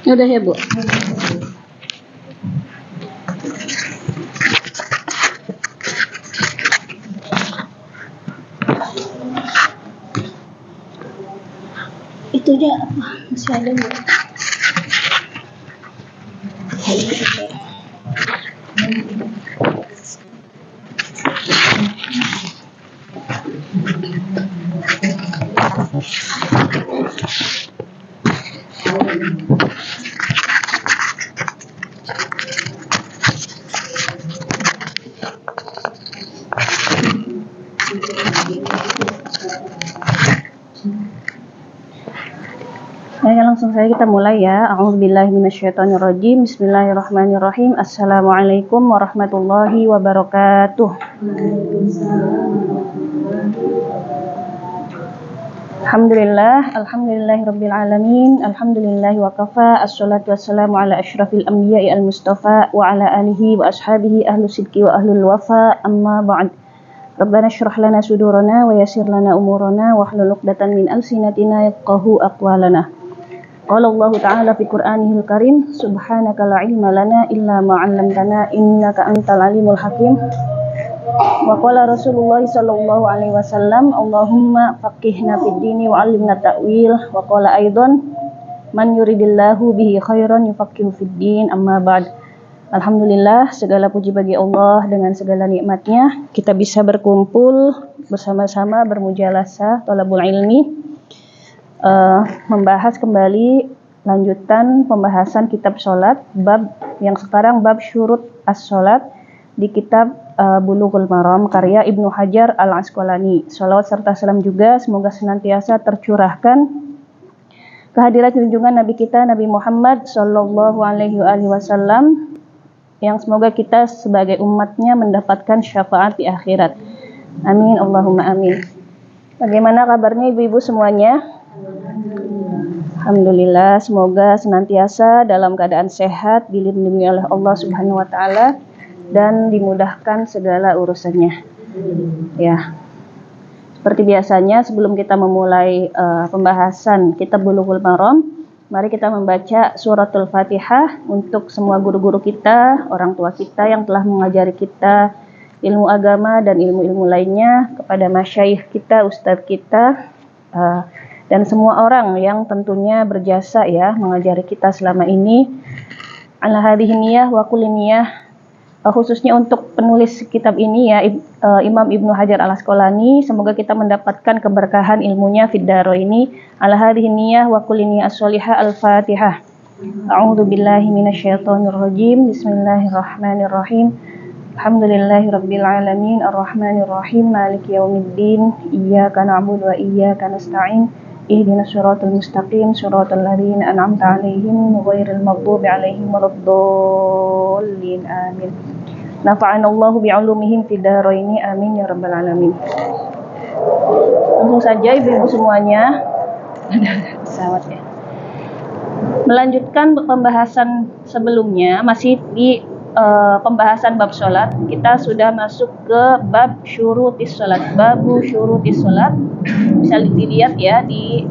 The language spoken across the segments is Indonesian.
Udah ya, Bu? Itu aja apa? Masih ada, Bu? Ya, langsung saja kita mulai ya. A'udzubillahi minasyaitonirrajim. Bismillahirrahmanirrahim. Assalamualaikum warahmatullahi wabarakatuh. Alhamdulillahirabbil alamin. Alhamdulillahi wa kafa. Assalatu wassalamu ala asyrafil anbiya'i al-mustafa wa ala alihi wa ashabihi ahlus sidqi wa ahlul wafa. Amma ba'd. Rabbana syrah lana sudurana wa yassir lana umurana wa hlul 'uqdatam min alsinatina yafqahu aqwalana. Qala Allah Ta'ala fi Qur'anihil Karim, subhanaka la ilma lana illa ma 'allamtana innaka antal alimul hakim. Wa qala Rasulullah sallallahu alaihi wasallam, Allahumma faqihna fid dini wa 'allimna ta'wil. Wa qala aidan, man yuridillahu bihi khairan yufaqihu fid din. Amma ba'd. Alhamdulillah, segala puji bagi Allah, dengan segala nikmatnya kita bisa berkumpul bersama-sama bermujalasah thalabul ilmi. Membahas kembali lanjutan pembahasan kitab sholat, bab yang sekarang bab syurut as-sholat di kitab Bulughul Maram karya Ibnu Hajar al-Asqalani. Shalawat serta salam juga semoga senantiasa tercurahkan kehadirat junjungan Nabi kita Nabi Muhammad sallallahu alaihi wasallam, yang semoga kita sebagai umatnya mendapatkan syafaat di akhirat. Amin Allahumma amin. Bagaimana kabarnya ibu-ibu semuanya? Alhamdulillah, semoga senantiasa dalam keadaan sehat, dilindungi oleh Allah Subhanahu wa taala dan dimudahkan segala urusannya. Ya. Seperti biasanya sebelum kita memulai pembahasan kitab Bulughul Maram, mari kita membaca suratul Fatihah untuk semua guru-guru kita, orang tua kita yang telah mengajari kita ilmu agama dan ilmu-ilmu lainnya, kepada masyayikh kita, ustadz kita, dan semua orang yang tentunya berjasa ya mengajari kita selama ini. Ala hadhihi niyah wa kulli niyah, khususnya untuk penulis kitab ini ya, Imam Ibnu Hajar al-Asqalani, semoga kita mendapatkan keberkahan ilmunya fid dharaini. Ala hadhihi niyah wa kulli niyah as-sholihah. Al-Fatihah. A'udzu billahi minasyaitonir rajim. Bismillahirrahmanirrahim. Alhamdulillahirabbil alamin arrahmanir rahim maliki yaumiddin iyyaka na'budu wa iyyaka nasta'in ihdinas siratal mustaqim siratal ladzina an'amta 'alaihim ghairil maghdubi 'alaihim waladdallin amin. Nafa'anallahu bi'ulumihim fid dharaini amin ya rabbal alamin. Langsung saja ibu-ibu semuanya. Pesawat ya. Melanjutkan pembahasan sebelumnya, masih di pembahasan bab sholat, kita sudah masuk ke bab syurutis sholat, babu syurutis sholat. Bisa dilihat ya di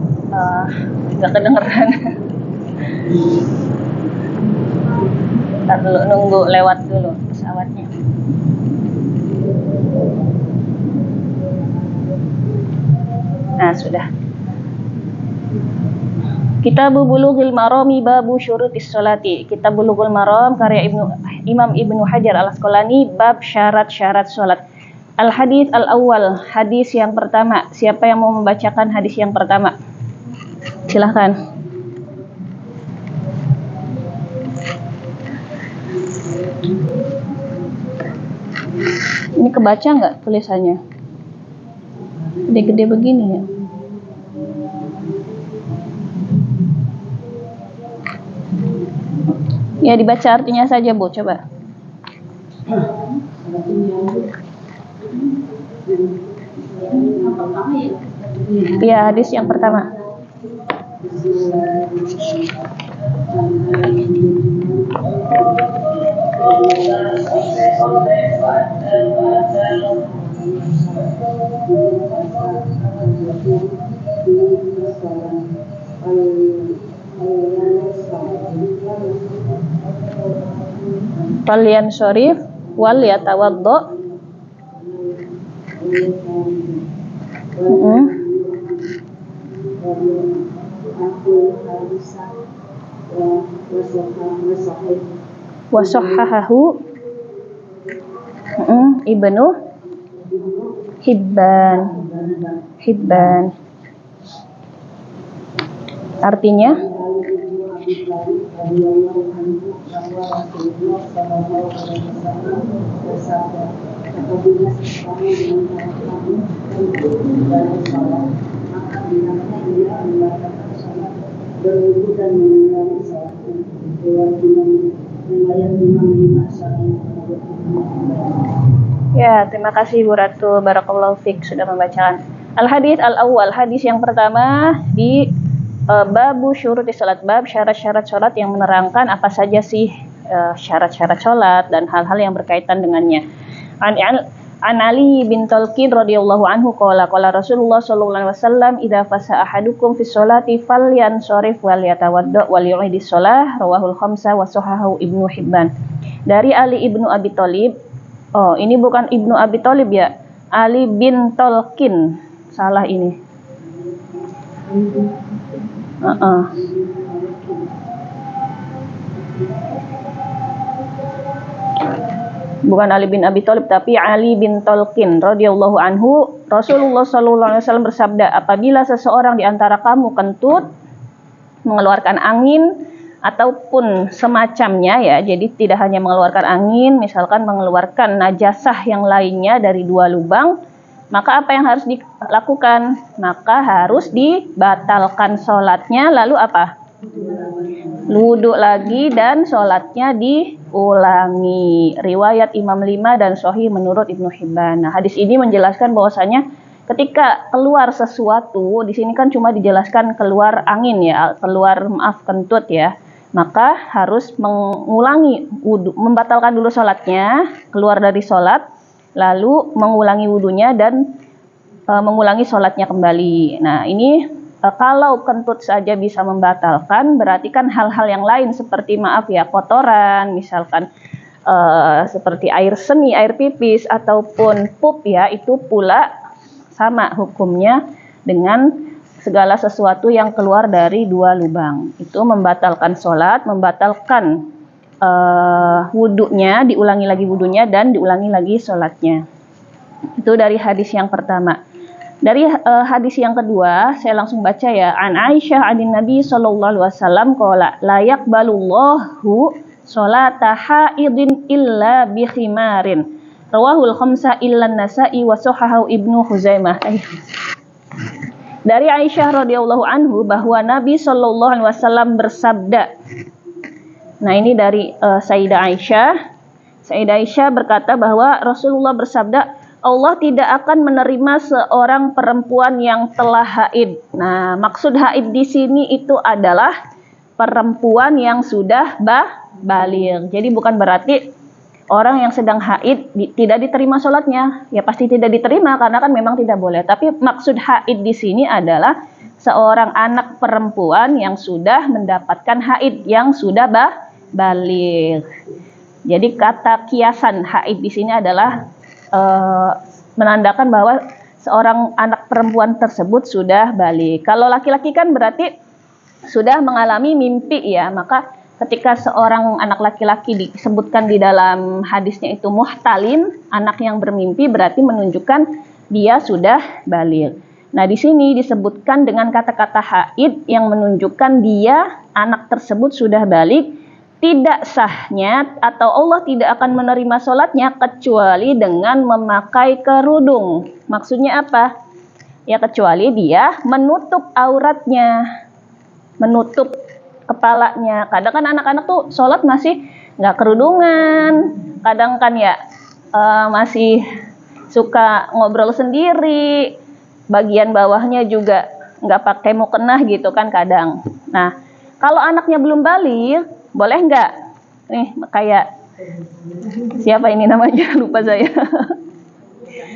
nggak kedengeran. Ntar dulu, nunggu lewat dulu pesawatnya. Nah sudah. Kitab Bulughul Marami babu syurutis sholati. Kitab Bulughul Maram karya Imam Ibnu Hajar al-Asqalani, bab syarat-syarat sholat. Al-hadits al-awwal, hadis yang pertama. Siapa yang mau membacakan hadis yang pertama? Silahkan. Ini kebaca nggak tulisannya? Gede-gede begini ya. Ya dibaca artinya saja Bu, coba. Ya hadis yang pertama. Falyan syarif wal yatawaddo. Wasahhahahu Ibnu Hibban. Artinya ya, terima kasih Bu Ratu, barakallahu fiik sudah membacakan. Al-hadis al-awwal, hadis yang pertama di babu syuruti salat, bab syarat-syarat salat yang menerangkan apa saja sih syarat-syarat salat dan hal-hal yang berkaitan dengannya. An Ali bin Talqin radhiyallahu anhu qala Rasulullah sallallahu alaihi wasallam idza fasa ahadukum fi sholati falyansharif wal yatawadda wal yu'idis shalah rawahul khamsah wa sahahahu Ibnu Hibban. Dari Ali ibnu Abi Thalib. Oh, ini bukan Ibnu Abi Thalib ya. Ali bin Talqin. Salah ini. Bukan Ali bin Abi Thalib tapi Ali bin Talqin radhiyallahu anhu. Rasulullah sallallahu alaihi wasallam bersabda, apabila seseorang di antara kamu kentut, mengeluarkan angin ataupun semacamnya ya, jadi tidak hanya mengeluarkan angin, misalkan mengeluarkan najasah yang lainnya dari dua lubang, maka apa yang harus dilakukan? Maka harus dibatalkan sholatnya, lalu apa? Wudhu lagi dan sholatnya diulangi. Riwayat Imam 5 dan Sahih menurut Ibnu Hibban. Nah, hadis ini menjelaskan bahwasanya ketika keluar sesuatu, di sini kan cuma dijelaskan keluar angin ya, kentut ya, maka harus mengulangi wudhu, membatalkan dulu sholatnya, keluar dari sholat, lalu mengulangi wudhunya dan mengulangi sholatnya kembali. Nah, ini kalau kentut saja bisa membatalkan, berarti kan hal-hal yang lain seperti kotoran, misalkan seperti air seni, air pipis ataupun pup ya, itu pula sama hukumnya dengan segala sesuatu yang keluar dari dua lubang. Itu membatalkan sholat, membatalkan wudhunya, diulangi lagi wudhunya dan diulangi lagi sholatnya. Itu dari hadis yang pertama. Dari hadis yang kedua, saya langsung baca ya. An Aisyah adin Nabi sallallahu alaihi wasallam qala la yaqbalullahu sholata haidin illa bi khimarin. Rawahul khamsah illa Nasa'i wa sahahahu Ibnu Khuzaimah. Dari Aisyah radhiyallahu anhu bahwa Nabi sallallahu alaihi wasallam bersabda. Nah, ini dari Sayyidah Aisyah. Sayyidah Aisyah berkata bahwa Rasulullah bersabda, Allah tidak akan menerima seorang perempuan yang telah haid. Nah, maksud haid di sini itu adalah perempuan yang sudah baligh. Jadi bukan berarti orang yang sedang haid tidak diterima sholatnya. Ya pasti tidak diterima karena kan memang tidak boleh. Tapi maksud haid di sini adalah seorang anak perempuan yang sudah mendapatkan haid, yang sudah baligh. Jadi kata kiasan haid di sini adalah menandakan bahwa seorang anak perempuan tersebut sudah baligh. Kalau laki-laki kan berarti sudah mengalami mimpi ya, maka ketika seorang anak laki-laki disebutkan di dalam hadisnya itu muhtalin, anak yang bermimpi, berarti menunjukkan dia sudah baligh. Nah, di sini disebutkan dengan kata-kata haid yang menunjukkan dia, anak tersebut sudah baligh. Tidak sahnya atau Allah tidak akan menerima sholatnya kecuali dengan memakai kerudung. Maksudnya apa? Ya kecuali dia menutup auratnya, menutup kepalanya. Kadang kan anak-anak tuh sholat masih nggak kerudungan. Kadang kan ya masih suka ngobrol sendiri. Bagian bawahnya juga nggak pakai mukena gitu kan kadang. Nah, kalau anaknya belum baligh, boleh nggak? Nih kayak siapa ini namanya? Lupa saya.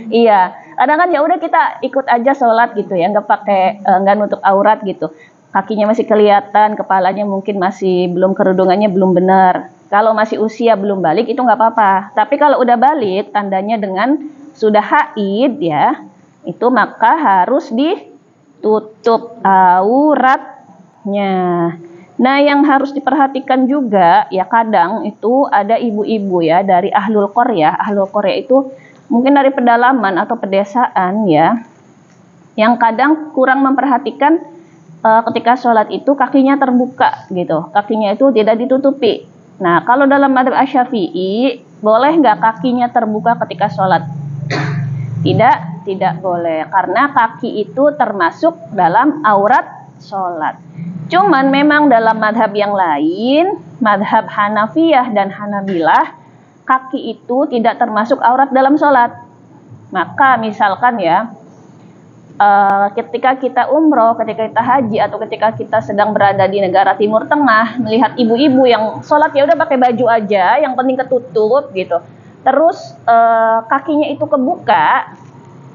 Iya, kadang kan ya udah kita ikut aja sholat gitu ya, nggak nutup aurat gitu. kakinya masih kelihatan, kepalanya mungkin masih belum, kerudungannya belum benar. Kalau masih usia belum balik itu nggak apa-apa. Tapi kalau udah balik, tandanya dengan sudah haid ya, itu maka harus ditutup auratnya. Nah, yang harus diperhatikan juga ya, kadang itu ada ibu-ibu ya dari ahlul qaryah. Ahlul qaryah itu mungkin dari pedalaman atau pedesaan ya, yang kadang kurang memperhatikan ketika sholat itu kakinya terbuka gitu, kakinya itu tidak ditutupi. Nah, kalau dalam madzhab Asy-Syafi'i, boleh nggak kakinya terbuka ketika sholat? Tidak boleh, karena kaki itu termasuk dalam aurat sholat. Cuman memang dalam madhab yang lain, madhab Hanafiyah dan Hanabilah, kaki itu tidak termasuk aurat dalam sholat. Maka misalkan ya, ketika kita umroh, ketika kita haji, atau ketika kita sedang berada di negara Timur Tengah, melihat ibu-ibu yang sholat ya udah pakai baju aja, yang penting ketutup gitu, terus kakinya itu kebuka,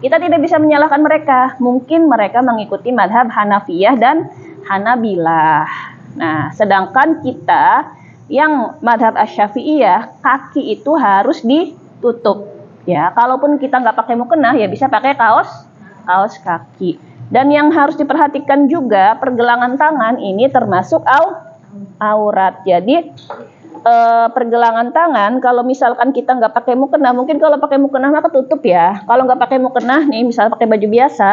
kita tidak bisa menyalahkan mereka. Mungkin mereka mengikuti madhab Hanafiyah dan Hanabilah. Nah, sedangkan kita yang madhab Asy-Syafi'iyah, kaki itu harus ditutup ya. Kalaupun kita nggak pakai mukena, ya bisa pakai kaos kaki. Dan yang harus diperhatikan juga, pergelangan tangan ini termasuk aurat. Jadi pergelangan tangan, kalau misalkan kita nggak pakai mukena, mungkin kalau pakai mukena maka tutup ya. Kalau nggak pakai mukena nih, misalnya pakai baju biasa,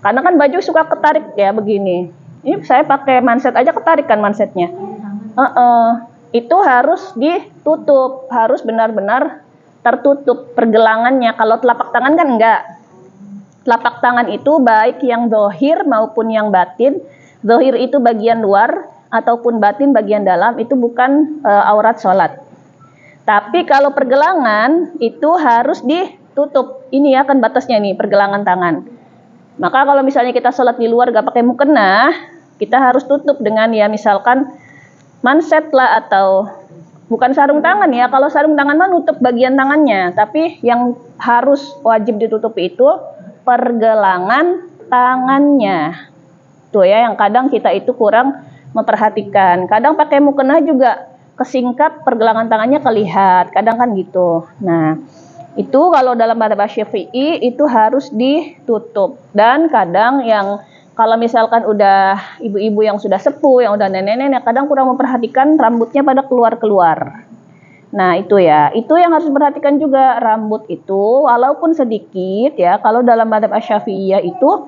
karena kan baju suka ketarik ya begini. Ini saya pakai manset aja ketarik kan mansetnya. Itu harus ditutup, harus benar-benar tertutup pergelangannya. Kalau telapak tangan kan enggak. Telapak tangan itu baik yang zahir maupun yang batin. Zahir itu bagian luar, ataupun batin bagian dalam, itu bukan aurat sholat. Tapi kalau pergelangan itu harus ditutup. Ini ya kan batasnya nih, pergelangan tangan. Maka kalau misalnya kita sholat di luar gak pakai mukena, kita harus tutup dengan ya misalkan manset lah, atau bukan sarung tangan ya. Kalau sarung tangan mah nutup bagian tangannya, tapi yang harus wajib ditutupi itu pergelangan tangannya. Tuh ya, yang kadang kita itu kurang memperhatikan. Kadang pakai mukena juga kesingkap, pergelangan tangannya kelihat. Kadang kan gitu. Nah, itu kalau dalam madzhab Syafi'i itu harus ditutup. Dan kadang yang kalau misalkan udah ibu-ibu yang sudah sepuh, yang udah nenek-nenek, kadang kurang memperhatikan rambutnya pada keluar-keluar. Nah, itu ya, itu yang harus diperhatikan juga, rambut itu walaupun sedikit ya, kalau dalam madzhab Asy-Syafi'iyah itu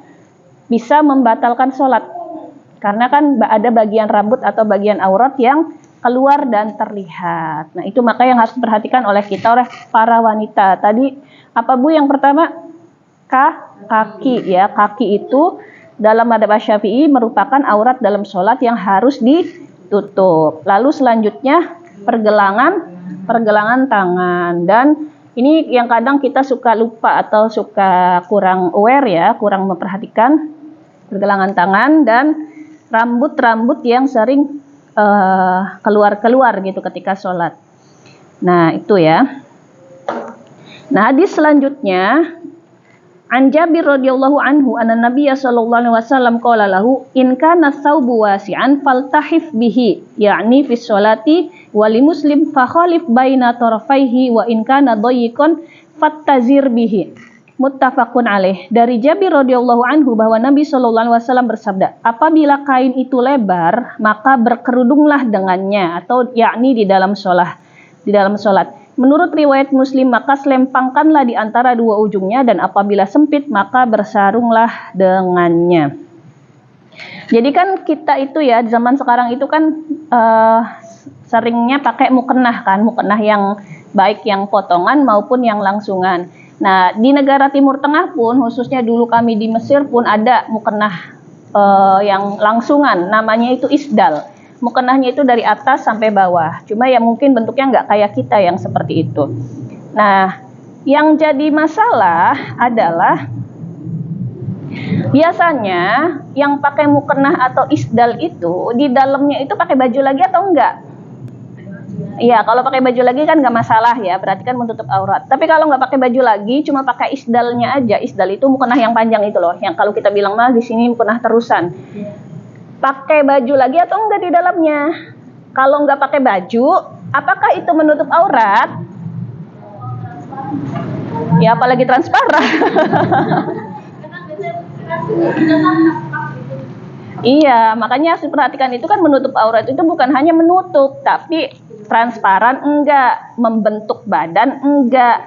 bisa membatalkan sholat. Karena kan ada bagian rambut atau bagian aurat yang keluar dan terlihat. Nah, itu maka yang harus diperhatikan oleh kita, oleh para wanita. Tadi apa Bu yang pertama? Kaki ya, kaki itu dalam madzhab Asy-Syafi'i merupakan aurat dalam sholat yang harus ditutup. Lalu selanjutnya pergelangan tangan. Dan ini yang kadang kita suka lupa atau suka kurang aware ya, kurang memperhatikan pergelangan tangan dan rambut-rambut yang sering keluar-keluar gitu ketika sholat. Nah, itu ya. Nah, hadis selanjutnya, An Jabir radhiyallahu anhu anna Nabiyya sallallahu alaihi wasallam qala lahu in kana thawbu wasi'an faltahif bihi, yakni fi sholati wa li muslim fa khalif baina tarafaihi wa in kana dayyiqan fattazir bihi. Muttafaqun alaih. Dari Jabir radhiyallahu anhu bahwa Nabi sallallahu alaihi wasallam bersabda, apabila kain itu lebar, maka berkerudunglah dengannya, atau yakni di dalam sholat. Menurut riwayat Muslim, maka selempangkanlah di antara dua ujungnya, dan apabila sempit maka bersarunglah dengannya. Jadi kan kita itu ya, di zaman sekarang itu kan seringnya pakai mukenah kan, mukenah yang baik yang potongan maupun yang langsungan. Nah, di negara Timur Tengah pun, khususnya dulu kami di Mesir pun ada mukenah yang langsungan, namanya itu isdal. Mukenahnya itu dari atas sampai bawah, cuma ya mungkin bentuknya nggak kayak kita yang seperti itu. Nah, yang jadi masalah adalah biasanya yang pakai mukenah atau isdal itu di dalamnya itu pakai baju lagi atau enggak? Iya, kalau pakai baju lagi kan nggak masalah ya, berarti kan menutup aurat. Tapi kalau nggak pakai baju lagi, cuma pakai isdalnya aja. Isdal itu mukenah yang panjang itu loh, yang kalau kita bilang mah di sini mukenah terusan. pakai baju lagi atau enggak di dalamnya. Kalau enggak pakai baju, apakah itu menutup aurat? Ya apalagi transparan. Iya, makanya harus diperhatikan, itu kan menutup aurat itu bukan hanya menutup, tapi transparan enggak, membentuk badan enggak.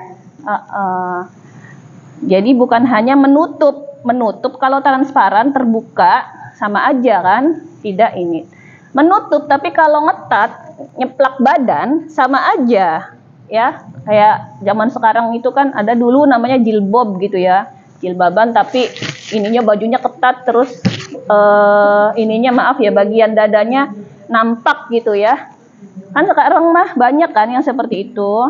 Jadi bukan hanya menutup. Menutup kalau transparan terbuka sama aja kan? Tidak ini. Menutup tapi kalau ngetat, nyeplak badan sama aja. Ya, kayak zaman sekarang itu kan ada dulu namanya jilbab gitu ya. Jilbaban tapi ininya bajunya ketat, terus ininya maaf ya, bagian dadanya nampak gitu ya. Kan sekarang mah banyak kan yang seperti itu.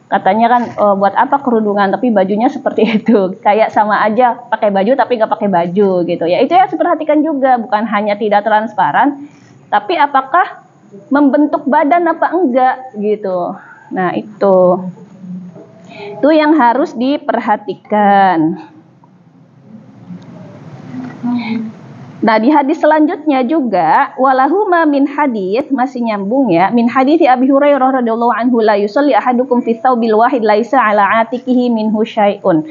Katanya kan buat apa kerudungan tapi bajunya seperti itu. Kayak sama aja pakai baju tapi nggak pakai baju gitu ya. Itu ya diperhatikan juga, bukan hanya tidak transparan, tapi apakah membentuk badan apa enggak gitu. Nah itu yang harus diperhatikan. Nah di hadis selanjutnya juga, walahuma min hadis, masih nyambung ya, min hadis Abi Hurairah radhiyallahu anhu, la yusalli ahadukum fi thawbil wahid laisa ala atikihi minhu syai'un.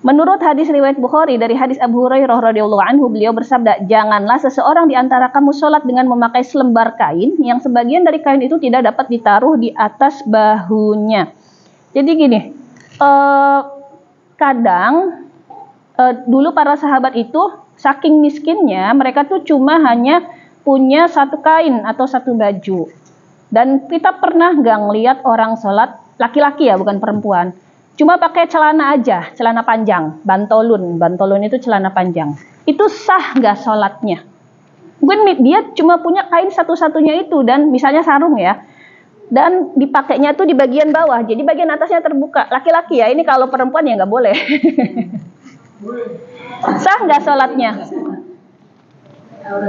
Menurut hadis riwayat Bukhari dari hadis Abu Hurairah radhiyallahu anhu, beliau bersabda, janganlah seseorang di antara kamu sholat dengan memakai selembar kain yang sebagian dari kain itu tidak dapat ditaruh di atas bahunya. Jadi gini, kadang dulu para sahabat itu saking miskinnya, mereka tuh cuma hanya punya satu kain atau satu baju. Dan kita pernah nggak ngelihat orang sholat, laki-laki ya bukan perempuan, cuma pakai celana aja, celana panjang, bantolun itu celana panjang. Itu sah nggak sholatnya? Mungkin dia cuma punya kain satu-satunya itu, dan misalnya sarung ya, dan dipakainya tuh di bagian bawah, jadi bagian atasnya terbuka. Laki-laki ya, ini kalau perempuan ya nggak boleh. Sah nggak sholatnya?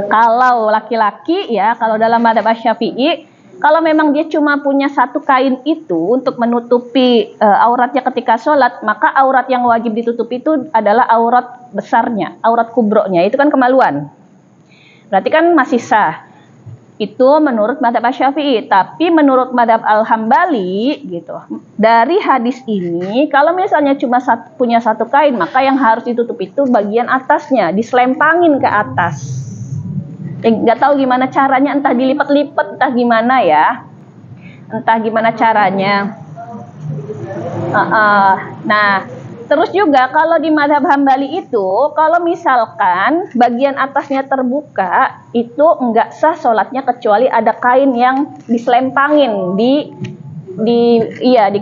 Kalau laki-laki ya, kalau dalam mazhab Syafi'i, kalau memang dia cuma punya satu kain itu untuk menutupi auratnya ketika sholat, maka aurat yang wajib ditutupi itu adalah aurat besarnya, aurat kubronya, itu kan kemaluan. Berarti kan masih sah. Itu menurut mazhab Syafi'i. Tapi menurut mazhab Al-Hambali gitu, dari hadis ini, kalau misalnya cuma punya satu kain, maka yang harus ditutup itu bagian atasnya, diselempangin ke atas. Nggak tahu gimana caranya, entah dilipat-lipat, entah gimana ya, entah gimana caranya. Nah, terus juga kalau di mazhab Hambali itu, kalau misalkan bagian atasnya terbuka, itu enggak sah sholatnya kecuali ada kain yang diselempangin di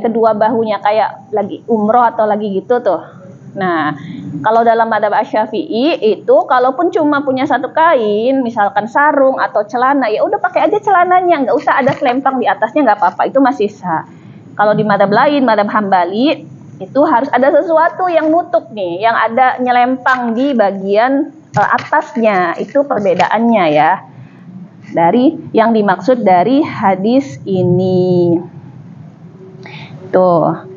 kedua bahunya, kayak lagi umroh atau lagi gitu tuh. Nah, kalau dalam mazhab Syafi'i itu, kalaupun cuma punya satu kain, misalkan sarung atau celana, ya udah pakai aja celananya, nggak usah ada selempang di atasnya, nggak apa-apa, itu masih sah. Kalau di mazhab lain, mazhab Hambali, itu harus ada sesuatu yang nutup nih, yang ada nyelempang di bagian atasnya. Itu perbedaannya ya, dari yang dimaksud dari hadis ini. Tuh.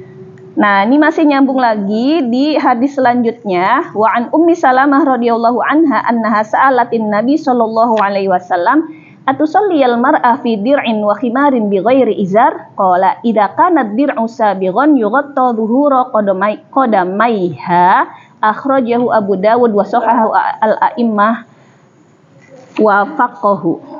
Nah, ini masih nyambung lagi di hadis selanjutnya. Wa an Ummi Salamah radhiyallahu anha annaha sa'alatin Nabi sallallahu alaihi wasallam, atusalliyal mar'a fi dir'in wa khimarin bi ghairi izar? Qala idza kana ad-dir'u sabighan yughatta dhuhura qadamaiha. Akhrajahu Abu Dawud wa sahahahu al-a'immah wa faqahu.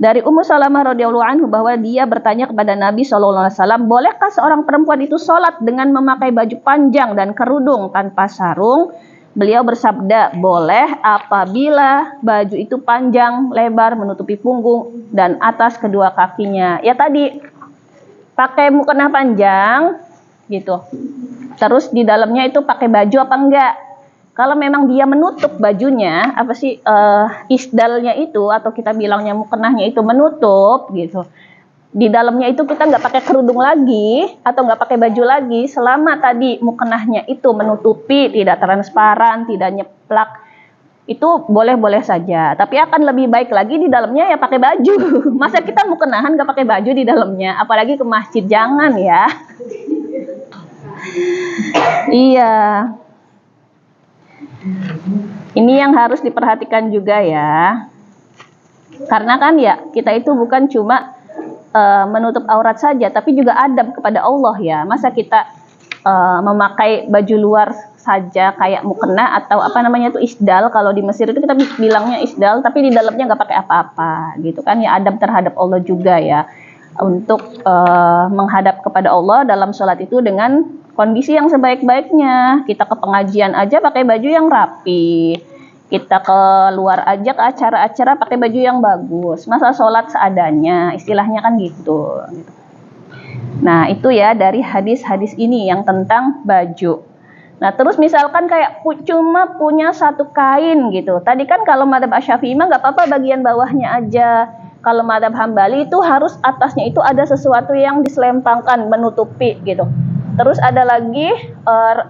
Dari Ummu Salamah radhiyallahu anhu bahwa dia bertanya kepada Nabi SAW, bolehkah seorang perempuan itu sholat dengan memakai baju panjang dan kerudung tanpa sarung? Beliau bersabda, boleh apabila baju itu panjang, lebar, menutupi punggung dan atas kedua kakinya. Ya tadi, pakai mukena panjang gitu. Terus di dalamnya itu pakai baju apa enggak? Kalau memang dia menutup bajunya, isdalnya itu, atau kita bilangnya mukenahnya itu menutup gitu, di dalamnya itu kita nggak pakai kerudung lagi atau nggak pakai baju lagi, selama tadi mukenahnya itu menutupi, tidak transparan, tidak nyeplak, itu boleh-boleh saja. Tapi akan lebih baik lagi di dalamnya ya pakai baju. Masa kita mukenahan nggak pakai baju di dalamnya, apalagi ke masjid, jangan ya. Iya. Ini yang harus diperhatikan juga ya. Karena kan ya kita itu bukan cuma menutup aurat saja, tapi juga adab kepada Allah ya. Masa kita memakai baju luar saja kayak mukena atau apa namanya itu isdal, kalau di Mesir itu kita bilangnya isdal, tapi di dalamnya nggak pakai apa-apa gitu kan ya. Adab terhadap Allah juga ya, untuk menghadap kepada Allah dalam sholat itu dengan kondisi yang sebaik-baiknya. Kita ke pengajian aja pakai baju yang rapi, kita keluar aja ke acara-acara pakai baju yang bagus, masa sholat seadanya, istilahnya kan gitu. Nah itu ya dari hadis-hadis ini yang tentang baju. Nah terus misalkan kayak cuma punya satu kain gitu, tadi kan kalau madzhab Asy-Syafi'i mah nggak apa-apa bagian bawahnya aja. Kalau madzhab Hambali itu harus atasnya itu ada sesuatu yang diselempangkan menutupi gitu. Terus ada lagi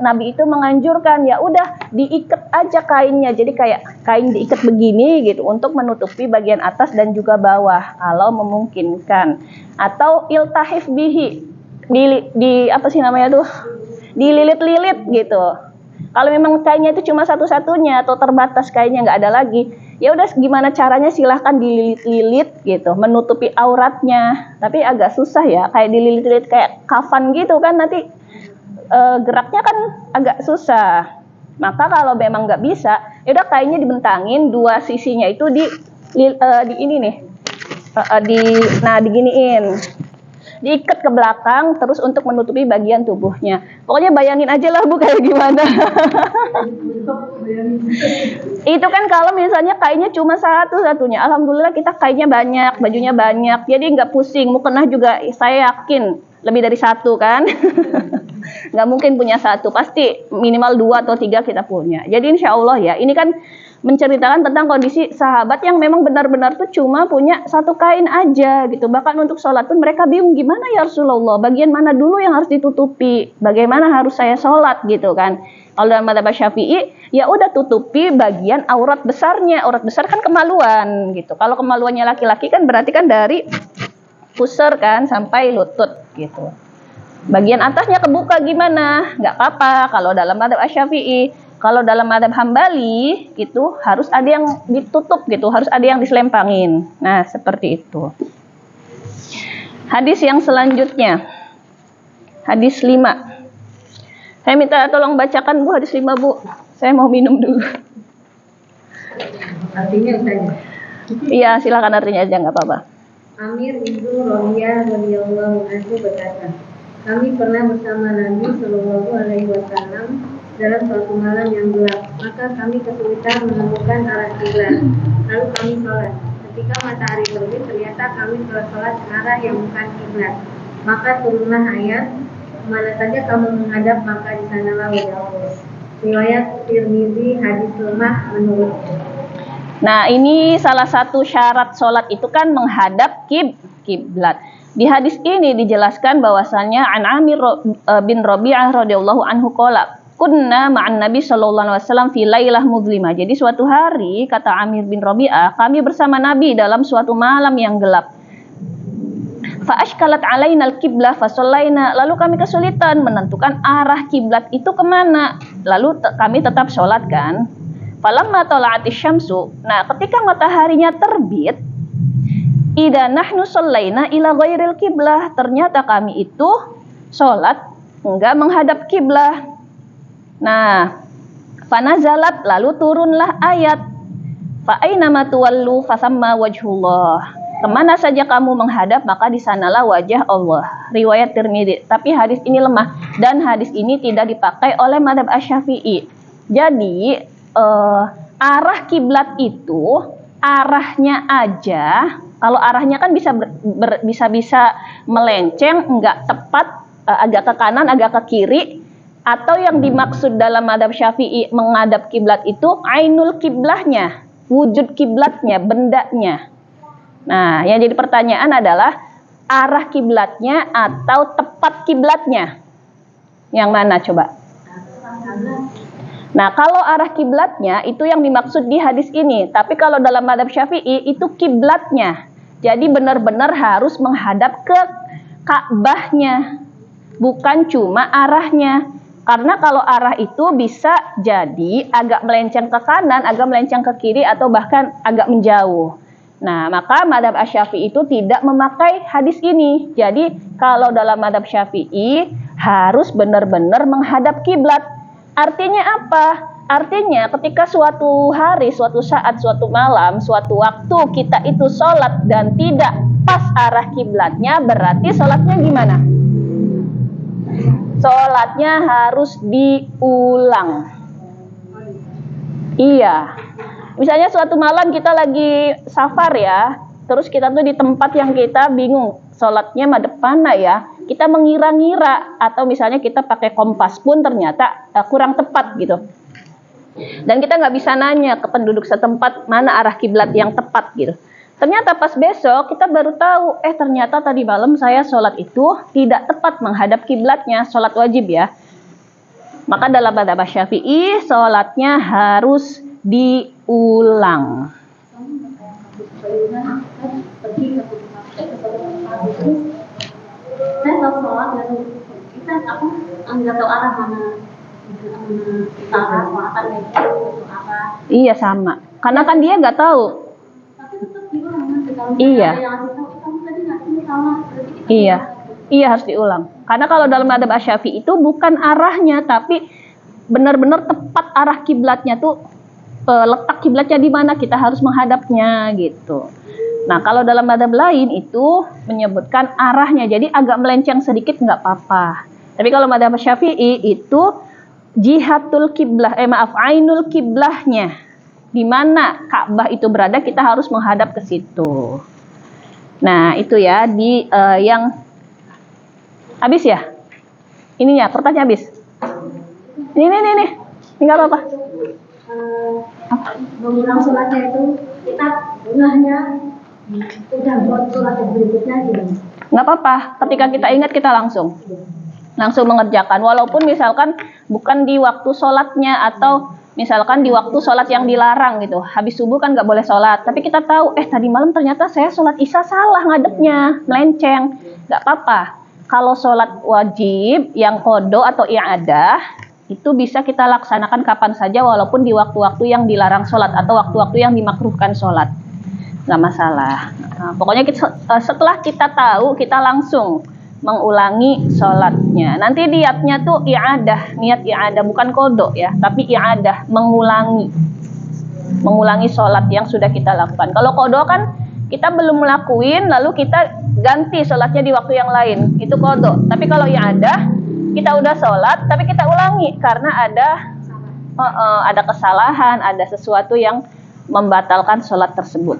Nabi itu menganjurkan ya udah diikat aja kainnya, jadi kayak kain diikat begini gitu untuk menutupi bagian atas dan juga bawah kalau memungkinkan. Atau iltahif bihi, di apa sih namanya tuh, dililit-lilit gitu. Kalau memang kainnya itu cuma satu-satunya atau terbatas kainnya nggak ada lagi, ya udah gimana caranya silahkan dililit-lilit gitu, menutupi auratnya. Tapi agak susah ya, kayak dililit-lilit kayak kafan gitu kan, nanti geraknya kan agak susah. Maka kalau memang nggak bisa, ya udah kainnya dibentangin, dua sisinya itu di ini nih, diginiin, diikat ke belakang terus untuk menutupi bagian tubuhnya. Pokoknya bayangin aja lah Bu kayak gimana. Itu kan kalau misalnya kainnya cuma satu-satunya, alhamdulillah kita kainnya banyak, bajunya banyak, jadi nggak pusing. Mukena juga saya yakin lebih dari satu kan. Nggak mungkin punya satu, pasti minimal 2 atau 3 kita punya. Jadi insya Allah ya, ini kan menceritakan tentang kondisi sahabat yang memang benar-benar tuh cuma punya satu kain aja gitu. Bahkan untuk sholat pun mereka bingung, gimana ya Rasulullah, bagian mana dulu yang harus ditutupi, bagaimana harus saya sholat gitu kan. Kalau dalam madzhab Syafi'i ya udah tutupi bagian aurat besarnya. Aurat besar kan kemaluan gitu. Kalau kemaluannya laki-laki kan berarti kan dari pusar kan sampai lutut gitu. Bagian atasnya kebuka gimana? Nggak apa-apa kalau dalam madzhab Asy-Syafi'i. Kalau dalam madzhab Hambali itu harus ada yang ditutup gitu, harus ada yang diselempangin. Nah, seperti itu. Hadis yang selanjutnya. Hadis 5. Saya minta tolong bacakan Bu hadis 5 Bu. Saya mau minum dulu. Artinya Ustazah? Iya, silakan artinya aja nggak apa-apa. Amir ibnu Rabi'ah radhiyallahu anhu berkata, kami pernah bersama Nabi Shallallahu Alaihi Wasallam dalam suatu malam yang gelap. Maka kami kesulitan menemukan arah kiblat. Lalu kami sholat. Ketika matahari terbit, ternyata kami telah sholat ke arah yang bukan kiblat. Maka turunlah ayat, kemana saja kamu menghadap maka di sanalah wajah Allah. Riwayat Tirmizi, hadis lemah menurut. Nah, ini salah satu syarat sholat itu kan menghadap kiblat. Di hadis ini dijelaskan bahwasannya an Amir bin Rabi'ah radhiyallahu anhu qala kunna ma'an Nabi sallallahu alaihi wasallam fi lailah mudlimah. Jadi suatu hari kata Amir bin Rabi'ah, kami bersama Nabi dalam suatu malam yang gelap. Fa ashkalat alaina al-qiblah fa shallaina. Lalu kami kesulitan menentukan arah kiblat itu kemana. Lalu kami tetap sholat kan. Falamma tala'atis syamsu. Nah, ketika mataharinya terbit, idza nahnu shallaina ila ghairil qiblah, ternyata kami itu sholat enggak menghadap kiblah. Nah, fanazalat, lalu turunlah ayat, fa aina ma tuwallu fasamma wajhullah. Kemana saja kamu menghadap maka di sanalah wajah Allah. Riwayat Tirmidzi. Tapi hadis ini lemah dan hadis ini tidak dipakai oleh madzhab Asy-Syafi'i. Jadi arah kiblat itu arahnya aja. Kalau arahnya kan bisa melenceng, enggak tepat, agak ke kanan, agak ke kiri. Atau yang dimaksud dalam madzhab Syafi'i menghadap kiblat itu ainul kiblahnya, wujud kiblatnya, bendanya. Nah, yang jadi pertanyaan adalah arah kiblatnya atau tepat kiblatnya. Yang mana coba? Nah, kalau arah kiblatnya itu yang dimaksud di hadis ini. Tapi kalau dalam madzhab Syafi'i itu kiblatnya. Jadi benar-benar harus menghadap ke Ka'bahnya. Bukan cuma arahnya. Karena kalau arah itu bisa jadi agak melenceng ke kanan, agak melenceng ke kiri, atau bahkan agak menjauh. Nah, maka madzhab Asy-Syafi'i itu tidak memakai hadis ini. Jadi, kalau dalam madzhab Syafi'i harus benar-benar menghadap kiblat. Artinya apa? Artinya ketika suatu hari, suatu saat, suatu malam, suatu waktu kita itu sholat dan tidak pas arah kiblatnya, berarti sholatnya gimana? Sholatnya harus diulang. Iya. Misalnya suatu malam kita lagi safar ya, terus kita tuh di tempat yang kita bingung, sholatnya madhep mana ya? Kita mengira-ngira, atau misalnya kita pakai kompas pun ternyata kurang tepat gitu. Dan kita nggak bisa nanya ke penduduk setempat mana arah kiblat yang tepat gitu. Ternyata pas besok kita baru tahu, ternyata tadi malam saya sholat itu tidak tepat menghadap kiblatnya, sholat wajib ya. Maka dalam madzhab Syafi'i sholatnya harus diulang. Saya tahu sholat lalu aku nggak tahu arah mana utara, selatan, itu arah. Iya sama, karena kan dia nggak tahu. Iya. Iya harus diulang. Karena kalau dalam madzhab Asy-Syafi'i itu bukan arahnya, tapi benar-benar tepat arah kiblatnya tuh, letak kiblatnya di mana kita harus menghadapnya gitu. Nah, kalau dalam madzhab lain itu menyebutkan arahnya, jadi agak melenceng sedikit nggak apa-apa. Tapi kalau madzhab Syafi'i itu jihatul kiblah, ainul kiblahnya, di mana Ka'bah itu berada, kita harus menghadap ke situ. Nah, itu ya di yang habis ya. Ininya pertanyaan habis. Ini nggak apa-apa. Mengulang sholatnya itu kita ulahnya udah buat sholat berikutnya gitu. Nggak apa-apa. Ketika kita ingat kita langsung mengerjakan. Walaupun misalkan bukan di waktu sholatnya, atau misalkan di waktu sholat yang dilarang gitu. Habis subuh kan nggak boleh sholat. Tapi kita tahu, tadi malam ternyata saya sholat isya salah ngadepnya, melenceng. Nggak apa-apa. Kalau sholat wajib yang qadha atau i'adah, itu bisa kita laksanakan kapan saja, walaupun di waktu-waktu yang dilarang sholat atau waktu-waktu yang dimakruhkan sholat. Nggak masalah. Nah, pokoknya setelah kita tahu, kita langsung mengulangi sholatnya. Nanti niatnya tuh niat i'adah, bukan qadha ya, tapi i'adah, mengulangi sholat yang sudah kita lakukan. Kalau qadha kan kita belum melakuin, lalu kita ganti sholatnya di waktu yang lain, itu qadha. Tapi kalau i'adah, kita udah sholat, tapi kita ulangi karena ada kesalahan, ada sesuatu yang membatalkan sholat tersebut.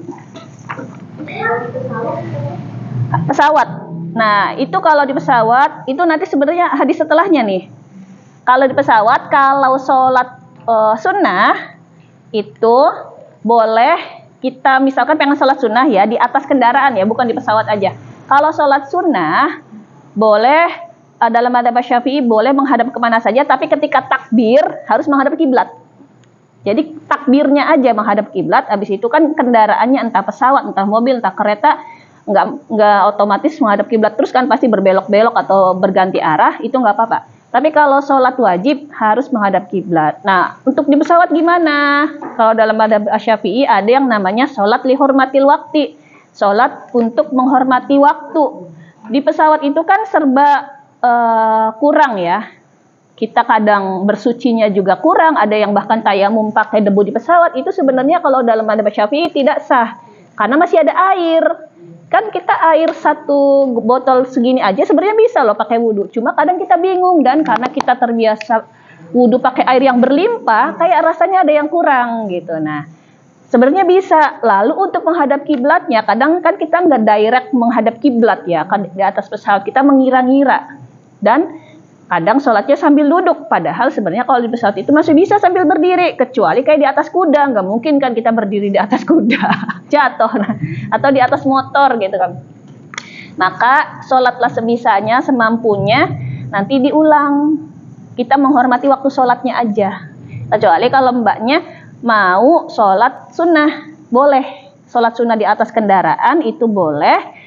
Pesawat. Nah, itu kalau di pesawat, itu nanti sebenarnya hadis setelahnya nih. Kalau di pesawat, kalau sholat sunnah, itu boleh kita misalkan pengen sholat sunnah ya, di atas kendaraan ya, bukan di pesawat aja. Kalau sholat sunnah, boleh dalam madzhab Syafi'i boleh menghadap kemana saja, tapi ketika takbir harus menghadap kiblat. Jadi takbirnya aja menghadap kiblat, habis itu kan kendaraannya entah pesawat, entah mobil, entah kereta, nggak otomatis menghadap kiblat terus kan, pasti berbelok-belok atau berganti arah, itu nggak apa-apa. Tapi kalau sholat wajib harus menghadap kiblat. Nah, untuk di pesawat gimana? Kalau dalam madzhab Syafi'i ada yang namanya sholat lihurmatil waqti, sholat untuk menghormati waktu. Di pesawat itu kan serba kurang ya. Kita kadang bersucinya juga kurang, ada yang bahkan tayamum pakai debu di pesawat. Itu sebenarnya kalau dalam madzhab Syafi'i tidak sah, karena masih ada air. Kan kita air satu botol segini aja sebenarnya bisa loh pakai wudhu. Cuma kadang kita bingung, dan karena kita terbiasa wudhu pakai air yang berlimpah, kayak rasanya ada yang kurang gitu. Nah, sebenarnya bisa. Lalu untuk menghadap kiblatnya, kadang kan kita nggak direct menghadap kiblat ya, kan di atas pesawat kita mengira-ngira. Dan kadang sholatnya sambil duduk, padahal sebenarnya kalau di pesawat itu masih bisa sambil berdiri, kecuali kayak di atas kuda, nggak mungkin kan kita berdiri di atas kuda, jatuh, atau di atas motor gitu kan. Maka sholatlah sebisanya, semampunya, nanti diulang. Kita menghormati waktu sholatnya aja, kecuali kalau mbaknya mau sholat sunnah, boleh. Sholat sunnah di atas kendaraan itu boleh.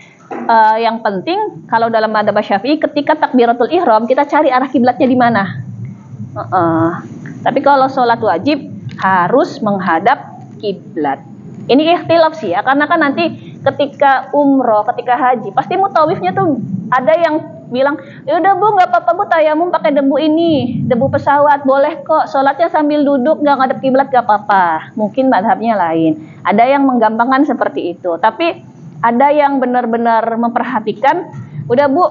Yang penting kalau dalam madzhab Syafi'i ketika takbiratul ihram kita cari arah kiblatnya di mana. Tapi kalau sholat wajib harus menghadap kiblat. Ini ikhtilaf sih ya, karena kan nanti ketika umroh, ketika haji, pasti mutawifnya tuh ada yang bilang, ya udah Bu, nggak apa-apa Bu, tayamum pakai debu ini, debu pesawat, boleh kok, sholatnya sambil duduk, nggak ngadep kiblat nggak apa-apa. Mungkin madhabnya lain. Ada yang menggampangkan seperti itu, tapi ada yang benar-benar memperhatikan, udah Bu,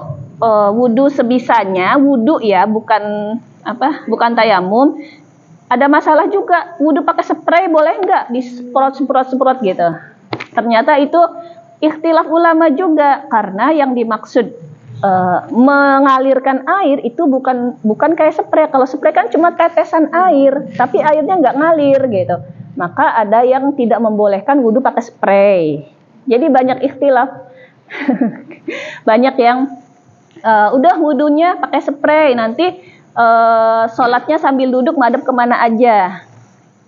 wudhu sebisanya, wudhu ya, bukan tayamum. Ada masalah juga, wudhu pakai spray boleh nggak, disemprot gitu. Ternyata itu ikhtilaf ulama juga, karena yang dimaksud mengalirkan air itu bukan kayak spray. Kalau spray kan cuma tetesan air, tapi airnya nggak ngalir gitu. Maka ada yang tidak membolehkan wudhu pakai spray. Jadi banyak ikhtilaf. Banyak yang udah wudhunya pakai spray, nanti sholatnya sambil duduk madep kemana aja.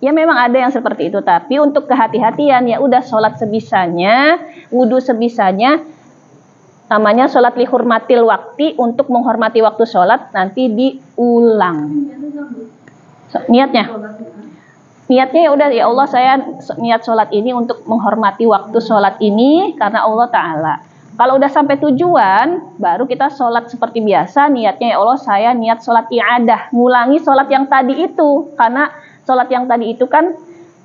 Ya memang ada yang seperti itu, tapi untuk kehati-hatian ya udah sholat sebisanya, wudhu sebisanya, namanya sholat lihurmatil wakti, untuk menghormati waktu sholat, nanti diulang. Niatnya ya udah, ya Allah saya niat sholat ini untuk menghormati waktu sholat ini karena Allah Ta'ala. Kalau udah sampai tujuan, baru kita sholat seperti biasa, niatnya ya Allah saya niat sholat i'adah, ngulangi sholat yang tadi itu, karena sholat yang tadi itu kan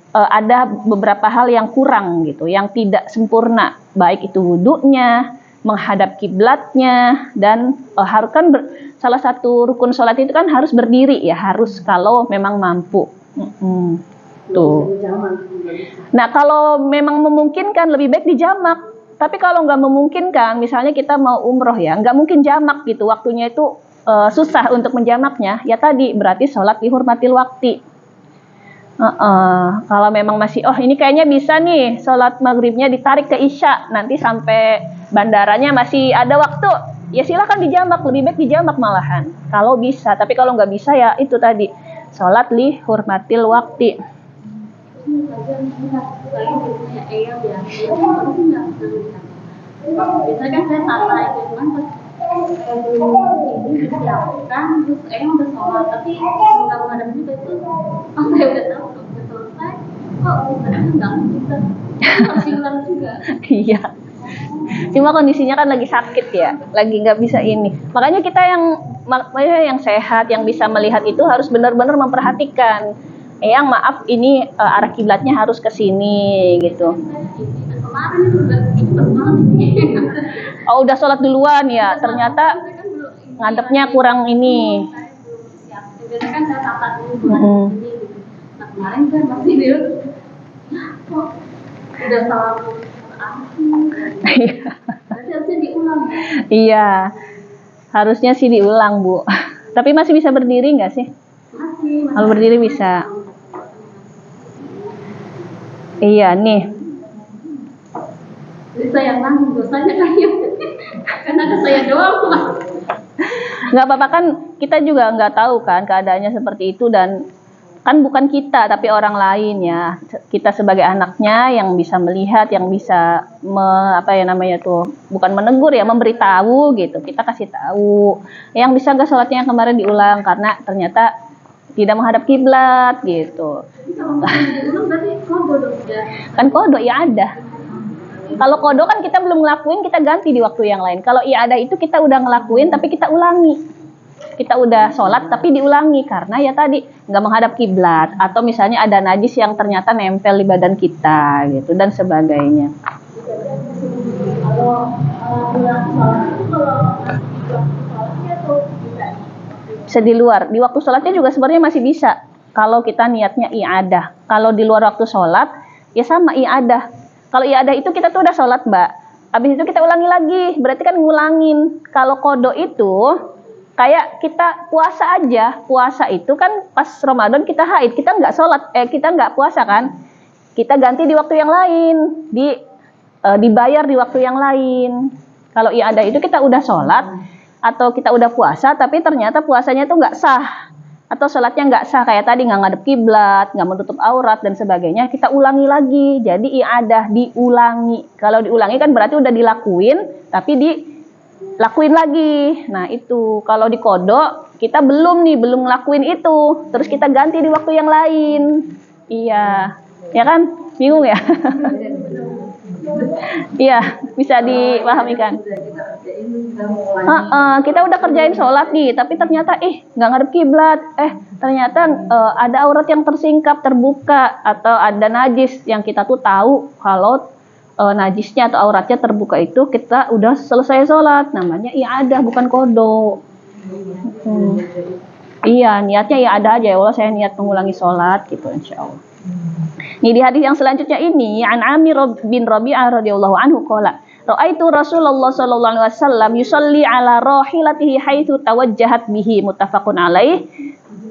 ada beberapa hal yang kurang gitu, yang tidak sempurna, baik itu wudhunya, menghadap kiblatnya, dan harus kan salah satu rukun sholat itu kan harus berdiri ya, harus kalau memang mampu. Tuh. Nah kalau memang memungkinkan lebih baik dijamak. Tapi kalau nggak memungkinkan, misalnya kita mau umroh ya, nggak mungkin jamak gitu, waktunya itu susah untuk menjamaknya, ya tadi berarti sholat dihormatil waktu. Kalau memang masih, ini kayaknya bisa nih, sholat maghribnya ditarik ke isya, nanti sampai bandaranya masih ada waktu, ya silahkan dijamak, lebih baik dijamak malahan, kalau bisa. Tapi kalau nggak bisa ya itu tadi, sholat dihormatil waktu. Biasanya kan saya tata itu, cuman pas ini disiapkan, terus udah sholat, tapi nggak menghadap juga itu. Saya udah tahu udah selesai, kok bukannya nggak bisa, harus diulang juga. Iya. Cuma kondisinya kan lagi sakit ya, lagi nggak bisa ini. Makanya kita yang sehat, yang bisa melihat itu harus benar-benar memperhatikan. Yang maaf ini arah kiblatnya harus ke sini gitu. Oh udah sholat duluan ya, ternyata ngadepnya kurang ini. Biasanya kan saya tata dulu. Nah kemarin kan masih dia, kok udah salah. Berarti harusnya diulang. Iya, harusnya sih diulang Bu. Tapi masih bisa berdiri nggak sih? Masih. Kalau berdiri bisa. Iya nih. Jadi saya nanggung dosanya kayak karena ada saya doang Mas. Nggak apa-apa kan, kita juga nggak tahu kan keadaannya seperti itu, dan kan bukan kita tapi orang lain ya. Kita sebagai anaknya yang bisa melihat, yang bisa bukan menegur ya, memberitahu gitu. Kita kasih tahu. Yang bisa nggak sholatnya yang kemarin diulang karena ternyata tidak menghadap kiblat gitu. Kalau diulang berarti kodo dong ya. Kan kodo ya ada. Kalau kodo kan kita belum ngelakuin, kita ganti di waktu yang lain. Kalau iya ada itu kita udah ngelakuin tapi kita ulangi. Kita udah sholat tapi diulangi karena ya tadi nggak menghadap kiblat, atau misalnya ada najis yang ternyata nempel di badan kita gitu dan sebagainya. Bisa di luar, di waktu sholatnya juga sebenarnya masih bisa. Kalau kita niatnya i'adah. Kalau di luar waktu sholat ya sama i'adah. Kalau i'adah itu kita tuh udah sholat Mbak, habis itu kita ulangi lagi, berarti kan ngulangin. Kalau kodo itu kayak kita puasa aja. Puasa itu kan pas Ramadan kita haid, kita nggak sholat, kita nggak puasa kan, kita ganti di waktu yang lain, dibayar di waktu yang lain. Kalau i'adah itu kita udah sholat atau kita udah puasa tapi ternyata puasanya tuh nggak sah, atau sholatnya nggak sah, kayak tadi nggak ngadep kiblat, nggak menutup aurat dan sebagainya, kita ulangi lagi. Jadi i'adah diulangi. Kalau diulangi kan berarti udah dilakuin tapi dilakuin lagi. Nah itu kalau di kodo kita belum ngelakuin itu, terus kita ganti di waktu yang lain. Iya, ya kan? Bingung ya? Iya, bisa dipahami kan? Kita udah kerjain sholat nih, tapi ternyata nggak ngadep kiblat. Ternyata ada aurat yang tersingkap, terbuka, atau ada najis yang kita tuh tahu kalau najisnya atau auratnya terbuka itu kita udah selesai sholat. Namanya i'adah, bukan qada. Iya, niatnya ya ada aja, ya Allah saya niat mengulangi sholat gitu, insya Allah. Nih di hadis yang selanjutnya ini, an Amir bin Rabi'ah radhiyallahu anhu qala, ra'aitu Rasulullah sallallahu alaihi wasallam yusalli ala rahilatihi haitsu tawajjahat bihi, muttafaqun alaih.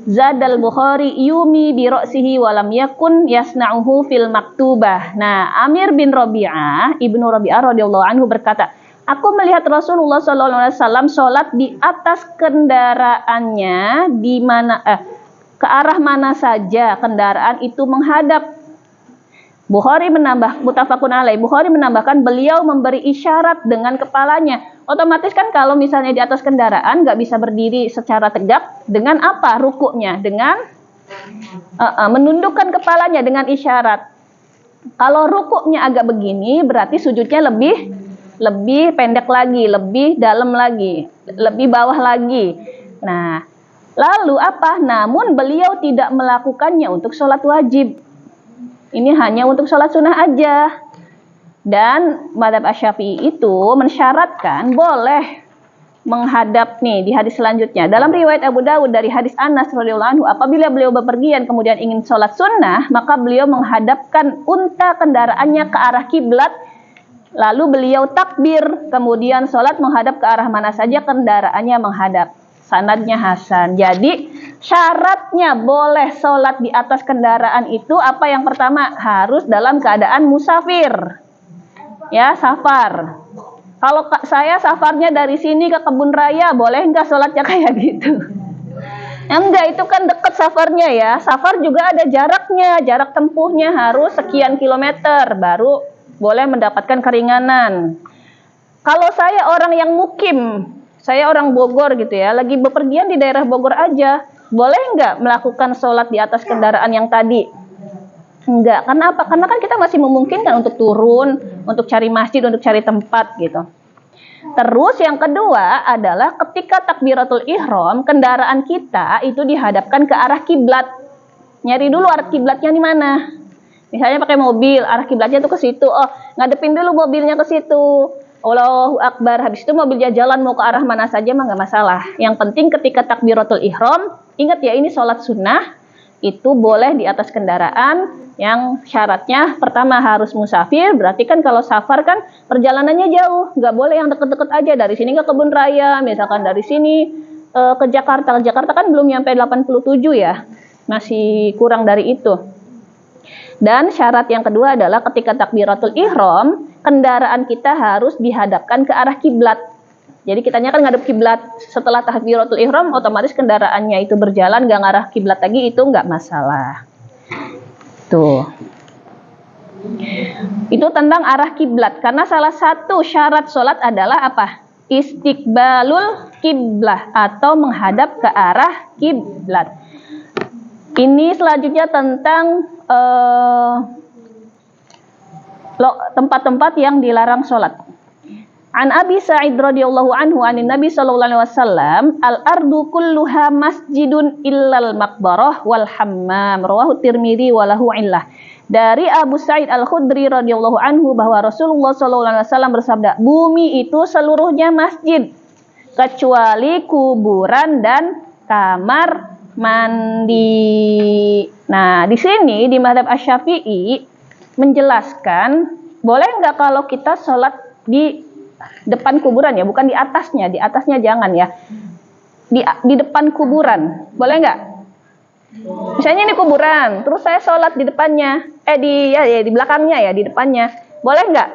Zadal Bukhari yumi bi ra'sihi wa lam yakun yasna'uhu fil maktubah. Nah, Amir bin Rabi'ah, Ibnu Rabi'ah radhiyallahu anhu berkata, aku melihat Rasulullah sallallahu alaihi wasallam salat di atas kendaraannya di mana ke arah mana saja kendaraan itu menghadap. Bukhari menambah, muttafaqun alaih, Bukhari menambahkan beliau memberi isyarat dengan kepalanya. Otomatis kan kalau misalnya di atas kendaraan nggak bisa berdiri secara tegak, dengan apa rukuknya? Dengan menundukkan kepalanya dengan isyarat. Kalau rukuknya agak begini, berarti sujudnya lebih pendek lagi, lebih dalam lagi, lebih bawah lagi. Nah, lalu apa? Namun beliau tidak melakukannya untuk sholat wajib. Ini hanya untuk sholat sunnah aja. Dan mazhab Asy-Syafi'i itu mensyaratkan boleh menghadap nih di hadis selanjutnya. Dalam riwayat Abu Dawud dari hadis Anas radhiyallahu anhu, apabila beliau bepergian kemudian ingin sholat sunnah, maka beliau menghadapkan unta kendaraannya ke arah kiblat. Lalu beliau takbir, kemudian sholat menghadap ke arah mana saja kendaraannya menghadap. Sanadnya hasan. Jadi syaratnya boleh sholat di atas kendaraan itu apa? Yang pertama, harus dalam keadaan musafir. Ya, safar. Kalau saya safarnya dari sini ke Kebun Raya, boleh nggak sholatnya kayak gitu? Enggak, itu kan dekat safarnya ya. Safar juga ada jaraknya, jarak tempuhnya harus sekian kilometer baru boleh mendapatkan keringanan. Kalau saya orang yang mukim, saya orang Bogor gitu ya, lagi bepergian di daerah Bogor aja, boleh nggak melakukan sholat di atas kendaraan yang tadi? Enggak, karena apa? Karena kan kita masih memungkinkan untuk turun, untuk cari masjid, untuk cari tempat gitu. Terus yang kedua adalah ketika takbiratul ihram, kendaraan kita itu dihadapkan ke arah kiblat. Nyari dulu arah kiblatnya di mana. Misalnya pakai mobil, arah kiblatnya tuh ke situ. Oh, ngadepin dulu mobilnya ke situ. Allahu Akbar. Habis itu mobilnya jalan mau ke arah mana saja mah nggak masalah. Yang penting ketika takbiratul ihram, ingat ya ini sholat sunnah, itu boleh di atas kendaraan yang syaratnya pertama harus musafir. Berarti kan kalau safar kan perjalanannya jauh, nggak boleh yang deket-deket aja dari sini ke Kebun Raya, misalkan dari sini ke Jakarta. Ke Jakarta kan belum nyampe 87 ya, masih kurang dari itu. Dan syarat yang kedua adalah ketika takbiratul ihram, kendaraan kita harus dihadapkan ke arah kiblat. Jadi kitanya kan ngadep kiblat. Setelah takbiratul ihram, otomatis kendaraannya itu berjalan nggak ngarah kiblat lagi, itu nggak masalah. Tuh. Itu tentang arah kiblat. Karena salah satu syarat sholat adalah apa? Istiqbalul kiblah atau menghadap ke arah kiblat. Ini selanjutnya tentang tempat-tempat yang dilarang sholat. An Abi Sa'id radhiyallahu anhu anin Nabi sallallahu alaihi wasallam, al-ardu kulluha masjidun illal maqbarah wal hammam. Rawahu Tirmidzi wa lahu illah. Dari Abu Sa'id Al-Khudri radhiyallahu anhu bahwa Rasulullah sallallahu alaihi wasallam bersabda, bumi itu seluruhnya masjid kecuali kuburan dan kamar mandi. Nah, di sini di mazhab Asy-Syafi'i menjelaskan boleh nggak kalau kita sholat di depan kuburan ya, bukan di atasnya. Di atasnya jangan ya. Di depan kuburan, boleh nggak? Misalnya ini kuburan, terus saya sholat di depannya, di belakangnya ya, di depannya, boleh nggak?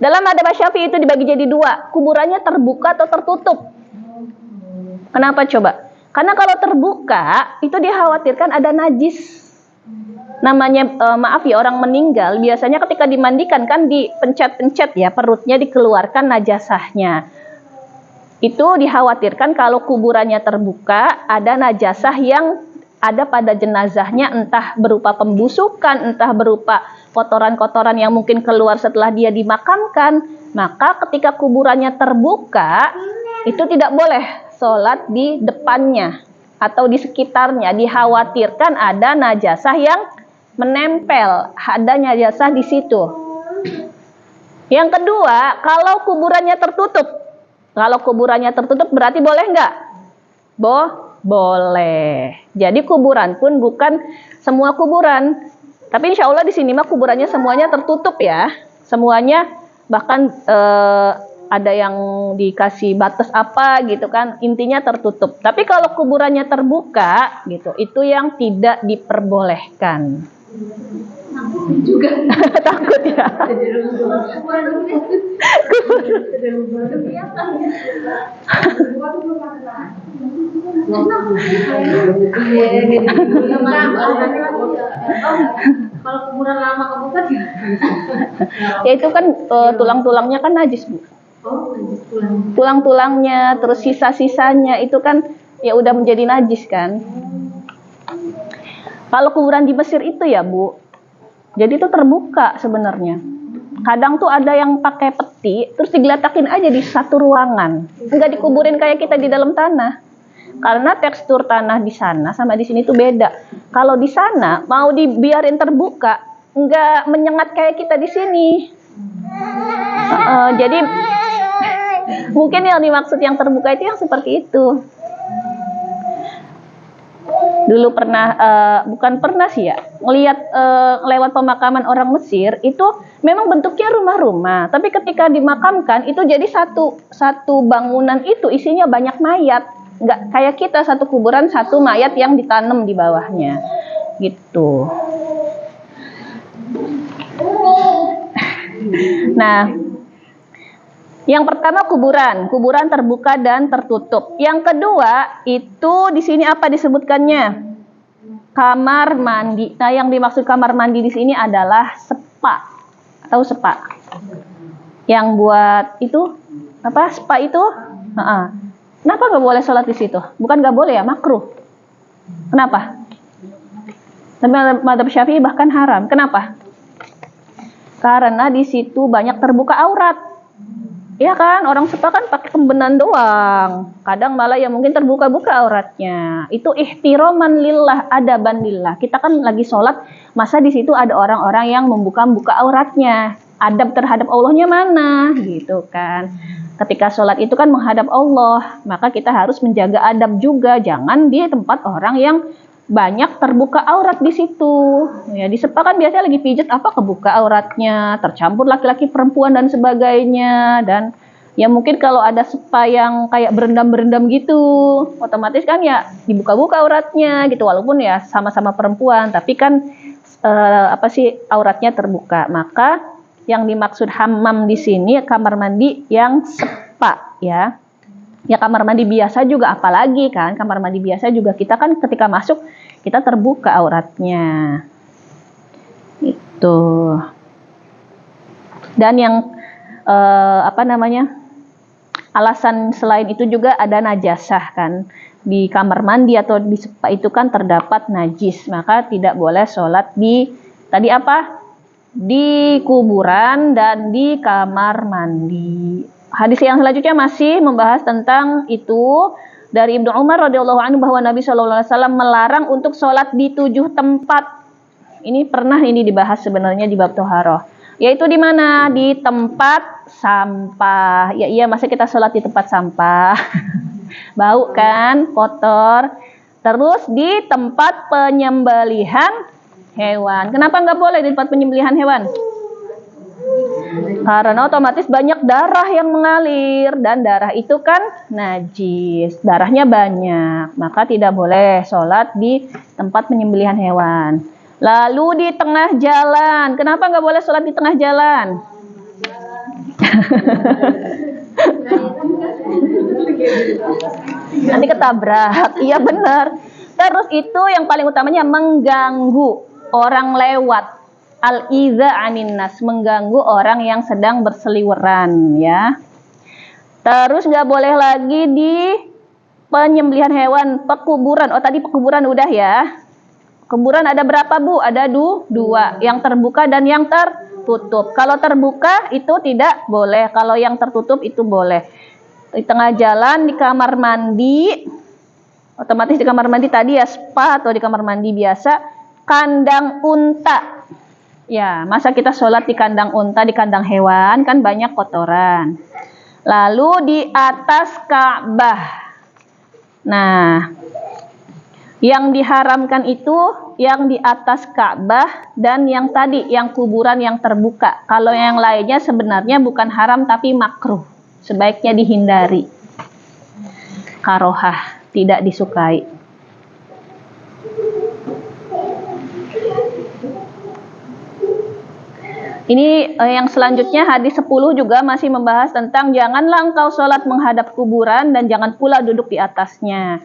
Dalam mazhab Asy-Syafi'i itu dibagi jadi dua, kuburannya terbuka atau tertutup. Kenapa coba? Karena kalau terbuka itu dikhawatirkan ada najis. Namanya maaf ya, orang meninggal biasanya ketika dimandikan kan dipencet-pencet ya, perutnya dikeluarkan najasahnya. Itu dikhawatirkan kalau kuburannya terbuka, ada najasah yang ada pada jenazahnya, entah berupa pembusukan, entah berupa kotoran-kotoran yang mungkin keluar setelah dia dimakamkan. Maka ketika kuburannya terbuka, itu tidak boleh sholat di depannya atau di sekitarnya. Dikhawatirkan ada najasah yang menempel, ada najasah di situ. Yang kedua, kalau kuburannya tertutup. Kalau kuburannya tertutup berarti boleh nggak? Boleh. Jadi kuburan pun bukan semua kuburan. Tapi insya Allah di sini mah kuburannya semuanya tertutup ya. Semuanya, bahkan ada yang dikasih batas apa gitu kan. Intinya tertutup. Tapi kalau kuburannya terbuka gitu, itu yang tidak diperbolehkan. Juga Takut ya. Kalau kuburan lama kebuka Ya itu kan tulang-tulangnya kan najis, Bu. oh najis tulang. Tulang-tulangnya, terus sisa-sisanya itu kan ya udah menjadi najis kan. Kalau kuburan di Mesir itu ya, Bu, jadi itu terbuka sebenarnya. Kadang tuh ada yang pakai peti, terus digeletakin aja di satu ruangan. Enggak dikuburin kayak kita di dalam tanah. Karena tekstur tanah di sana sama di sini tuh beda. Kalau di sana mau dibiarin terbuka, enggak menyengat kayak kita di sini. Jadi mungkin yang dimaksud yang terbuka itu yang seperti itu. Dulu pernah, bukan pernah sih ya, ngelihat lewat pemakaman orang Mesir itu memang bentuknya rumah-rumah, tapi ketika dimakamkan itu jadi satu bangunan itu isinya banyak mayat, nggak kayak kita satu kuburan satu mayat yang ditanam di bawahnya, gitu. Nah, yang pertama kuburan terbuka dan tertutup. Yang kedua itu di sini apa disebutkannya? Kamar mandi. Nah, yang dimaksud kamar mandi di sini adalah spa. Tahu spa? Yang buat itu apa? Spa itu? Kenapa nggak boleh sholat di situ? Bukan nggak boleh ya, makruh. Kenapa? Madzhab Syafi'i bahkan haram. Kenapa? Karena di situ banyak terbuka aurat. Iya kan, orang spa kan pakai pembenan doang. Kadang malah ya mungkin terbuka-buka auratnya. Itu ihtiroman lillah, adaban lillah. Kita kan lagi sholat, masa di situ ada orang-orang yang membuka-buka auratnya. Adab terhadap Allahnya mana, gitu kan. Ketika sholat itu kan menghadap Allah, maka kita harus menjaga adab juga. Jangan di tempat orang yang banyak terbuka aurat di situ. Ya, di spa kan biasanya lagi pijat apa kebuka auratnya, tercampur laki-laki perempuan dan sebagainya. Dan ya mungkin kalau ada spa yang kayak berendam-berendam gitu, otomatis kan ya dibuka-buka auratnya gitu, walaupun ya sama-sama perempuan, tapi kan auratnya terbuka. Maka yang dimaksud hammam di sini kamar mandi yang spa ya. Ya kamar mandi biasa juga apalagi kan, kamar mandi biasa juga kita kan ketika masuk kita terbuka auratnya. Itu. Dan yang alasan selain itu juga ada najasah kan. Di kamar mandi atau di spa itu kan terdapat najis, maka tidak boleh sholat di tadi apa? Di kuburan dan di kamar mandi. Hadis yang selanjutnya masih membahas tentang itu dari Ibnu Umar radhiyallahu anhu bahwa Nabi Shallallahu alaihi wasallam melarang untuk sholat di 7 tempat. Ini pernah dibahas sebenarnya di bab Toharoh. Yaitu di mana? Di tempat sampah. Ya iya, masa kita sholat di tempat sampah? Bau kan, kotor. Terus di tempat penyembelihan hewan. Kenapa nggak boleh di tempat penyembelihan hewan? Karena otomatis banyak darah yang mengalir dan darah itu kan najis, darahnya banyak, maka tidak boleh sholat di tempat penyembelihan hewan. Lalu di tengah jalan, kenapa nggak boleh sholat di tengah jalan? Nanti ketabrak, iya benar. Terus itu yang paling utamanya mengganggu orang lewat. Al-iza anin nas, mengganggu orang yang sedang berseliweran ya. Terus nggak boleh lagi di penyembelihan hewan pekuburan. Oh, tadi pekuburan udah ya. Kuburan ada berapa, Bu? Ada dua, yang terbuka dan yang tertutup. Kalau terbuka itu tidak boleh, kalau yang tertutup itu boleh. Di tengah jalan, di kamar mandi, otomatis di kamar mandi tadi ya spa atau di kamar mandi biasa, kandang unta. Ya, masa kita sholat di kandang unta, di kandang hewan, kan banyak kotoran. Lalu di atas Ka'bah. Nah, yang diharamkan itu yang di atas Ka'bah dan yang tadi, yang kuburan yang terbuka. Kalau yang lainnya sebenarnya bukan haram tapi makruh. Sebaiknya dihindari. Karohah, tidak disukai. Ini yang selanjutnya hadis 10 juga masih membahas tentang janganlah engkau sholat menghadap kuburan dan jangan pula duduk di atasnya.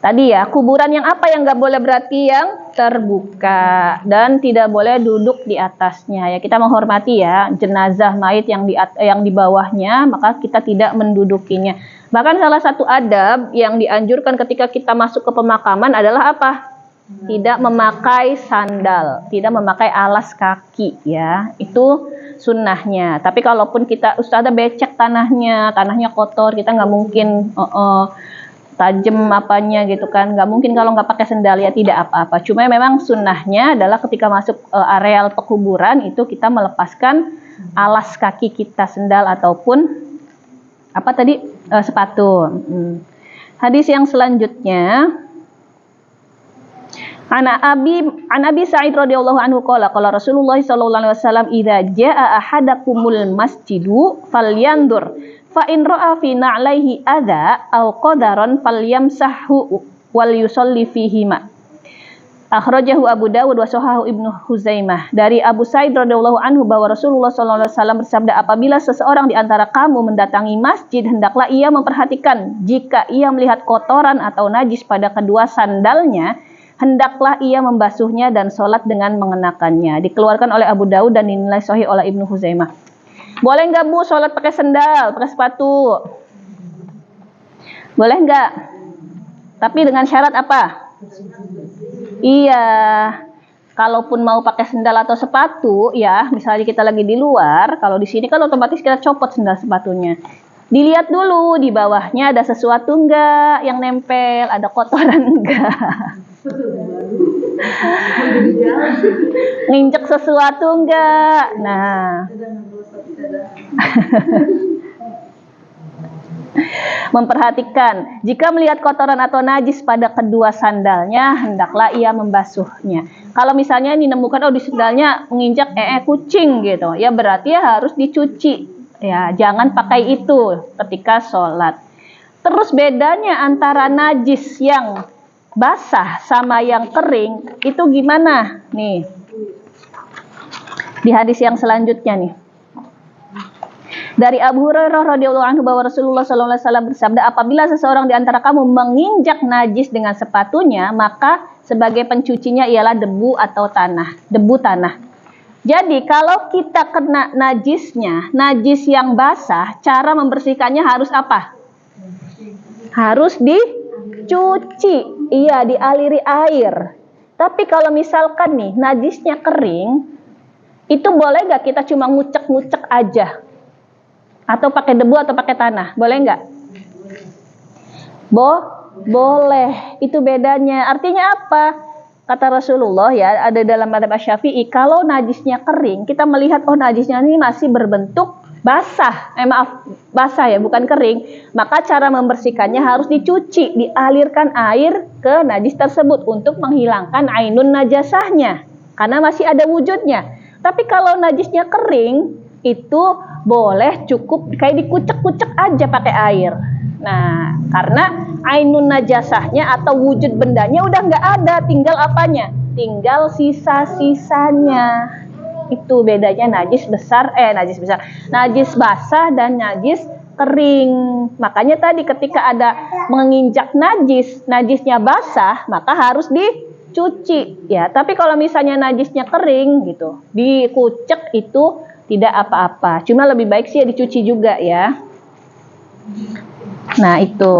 Tadi ya, kuburan yang apa yang nggak boleh, berarti yang terbuka dan tidak boleh duduk di atasnya. Ya, kita menghormati ya jenazah mayit yang di bawahnya, maka kita tidak mendudukinya. Bahkan salah satu adab yang dianjurkan ketika kita masuk ke pemakaman adalah apa? Tidak memakai sandal, tidak memakai alas kaki ya. Itu sunnahnya. Tapi kalaupun kita ustazah becek tanahnya kotor, kita nggak mungkin tajam apanya gitu kan, nggak mungkin kalau nggak pakai sendal ya tidak apa-apa. Cuma memang sunnahnya adalah ketika masuk areal pekuburan itu kita melepaskan alas kaki kita, sendal ataupun apa tadi sepatu. Hadis yang selanjutnya, An Abi Sa'id radhiyallahu anhu qala Rasulullah sallallahu alaihi wasallam idza jaa ahadakumul masjidu falyandur fa in ra'a fi na'laihi adza aw qadaran falyamsahhu wal yusalli fihi ma. Akhrajahu Abu Dawud wa sahahu Ibnu Huzaimah. Dari Abu Sa'id radhiyallahu anhu bahwa Rasulullah sallallahu alaihi wasallam bersabda, apabila seseorang di antara kamu mendatangi masjid, hendaklah ia memperhatikan jika ia melihat kotoran atau najis pada kedua sandalnya, hendaklah ia membasuhnya dan sholat dengan mengenakannya. Dikeluarkan oleh Abu Dawud dan dinilai sahih oleh Ibnu Huzaimah. Boleh nggak Bu sholat pakai sendal, pakai sepatu? Boleh nggak? Tapi dengan syarat apa? Iya, kalaupun mau pakai sendal atau sepatu, ya misalnya kita lagi di luar, kalau di sini kan otomatis kita copot sendal sepatunya. Dilihat dulu di bawahnya ada sesuatu enggak yang nempel, ada kotoran enggak. Nginjek sesuatu enggak. Nah. Memperhatikan jika melihat kotoran atau najis pada kedua sandalnya, hendaklah ia membasuhnya. Kalau misalnya ditemukan di sandalnya menginjak kucing gitu, ya berarti ya harus dicuci. Ya, jangan pakai itu ketika sholat. Terus bedanya antara najis yang basah sama yang kering itu gimana? Nih, di hadis yang selanjutnya nih. Dari Abu Hurairah radhiyallahu anhu bahwa Rasulullah sallallahu alaihi wasallam bersabda, apabila seseorang di antara kamu menginjak najis dengan sepatunya, maka sebagai pencucinya ialah debu atau tanah, debu tanah. Jadi kalau kita kena najisnya, najis yang basah, cara membersihkannya harus apa? Harus dicuci, iya, dialiri air. Tapi kalau misalkan nih najisnya kering, itu boleh nggak kita cuma ngucek-ngucek aja? Atau pakai debu atau pakai tanah, boleh nggak? Boleh, itu bedanya. Artinya apa? Kata Rasulullah ya, ada dalam madhab Syafi'i, kalau najisnya kering, kita melihat najisnya ini masih berbentuk basah, basah ya, bukan kering, maka cara membersihkannya harus dicuci, dialirkan air ke najis tersebut untuk menghilangkan ainun najasahnya, karena masih ada wujudnya. Tapi kalau najisnya kering, itu boleh cukup kayak dikucek-kucek aja pakai air. Nah, karena ainun najasahnya atau wujud bendanya udah nggak ada, tinggal apanya? Tinggal sisa-sisanya. Itu bedanya najis basah dan najis kering. Makanya tadi ketika ada menginjak najisnya basah, maka harus dicuci ya. Tapi kalau misalnya najisnya kering gitu, dikucek itu tidak apa-apa. Cuma lebih baik sih ya dicuci juga ya. Nah, itu.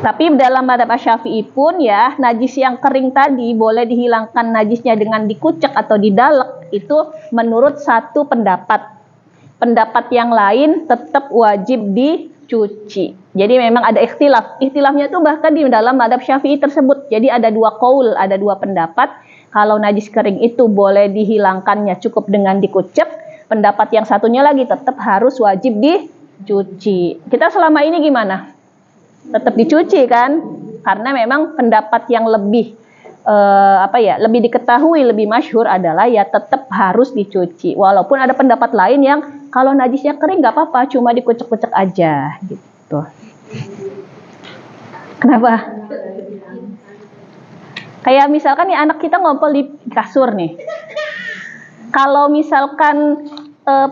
Tapi dalam mazhab Asy-Syafi'i pun ya, najis yang kering tadi boleh dihilangkan najisnya dengan dikucek atau didalek, itu menurut satu pendapat. Pendapat yang lain tetap wajib dicuci. Jadi memang ada ikhtilaf. Ikhtilafnya itu bahkan di dalam mazhab Syafi'i tersebut. Jadi ada dua qaul, ada dua pendapat. Kalau najis kering itu boleh dihilangkannya cukup dengan dikucek. Pendapat yang satunya lagi tetap harus wajib dicuci. Kita selama ini gimana? Tetap dicuci kan, karena memang pendapat yang lebih lebih diketahui, lebih masyhur adalah ya tetap harus dicuci. Walaupun ada pendapat lain yang kalau najisnya kering nggak apa-apa, cuma dikucek-kucek aja gitu. Kenapa? Kayak misalkan nih anak kita ngompol di kasur nih. Kalau misalkan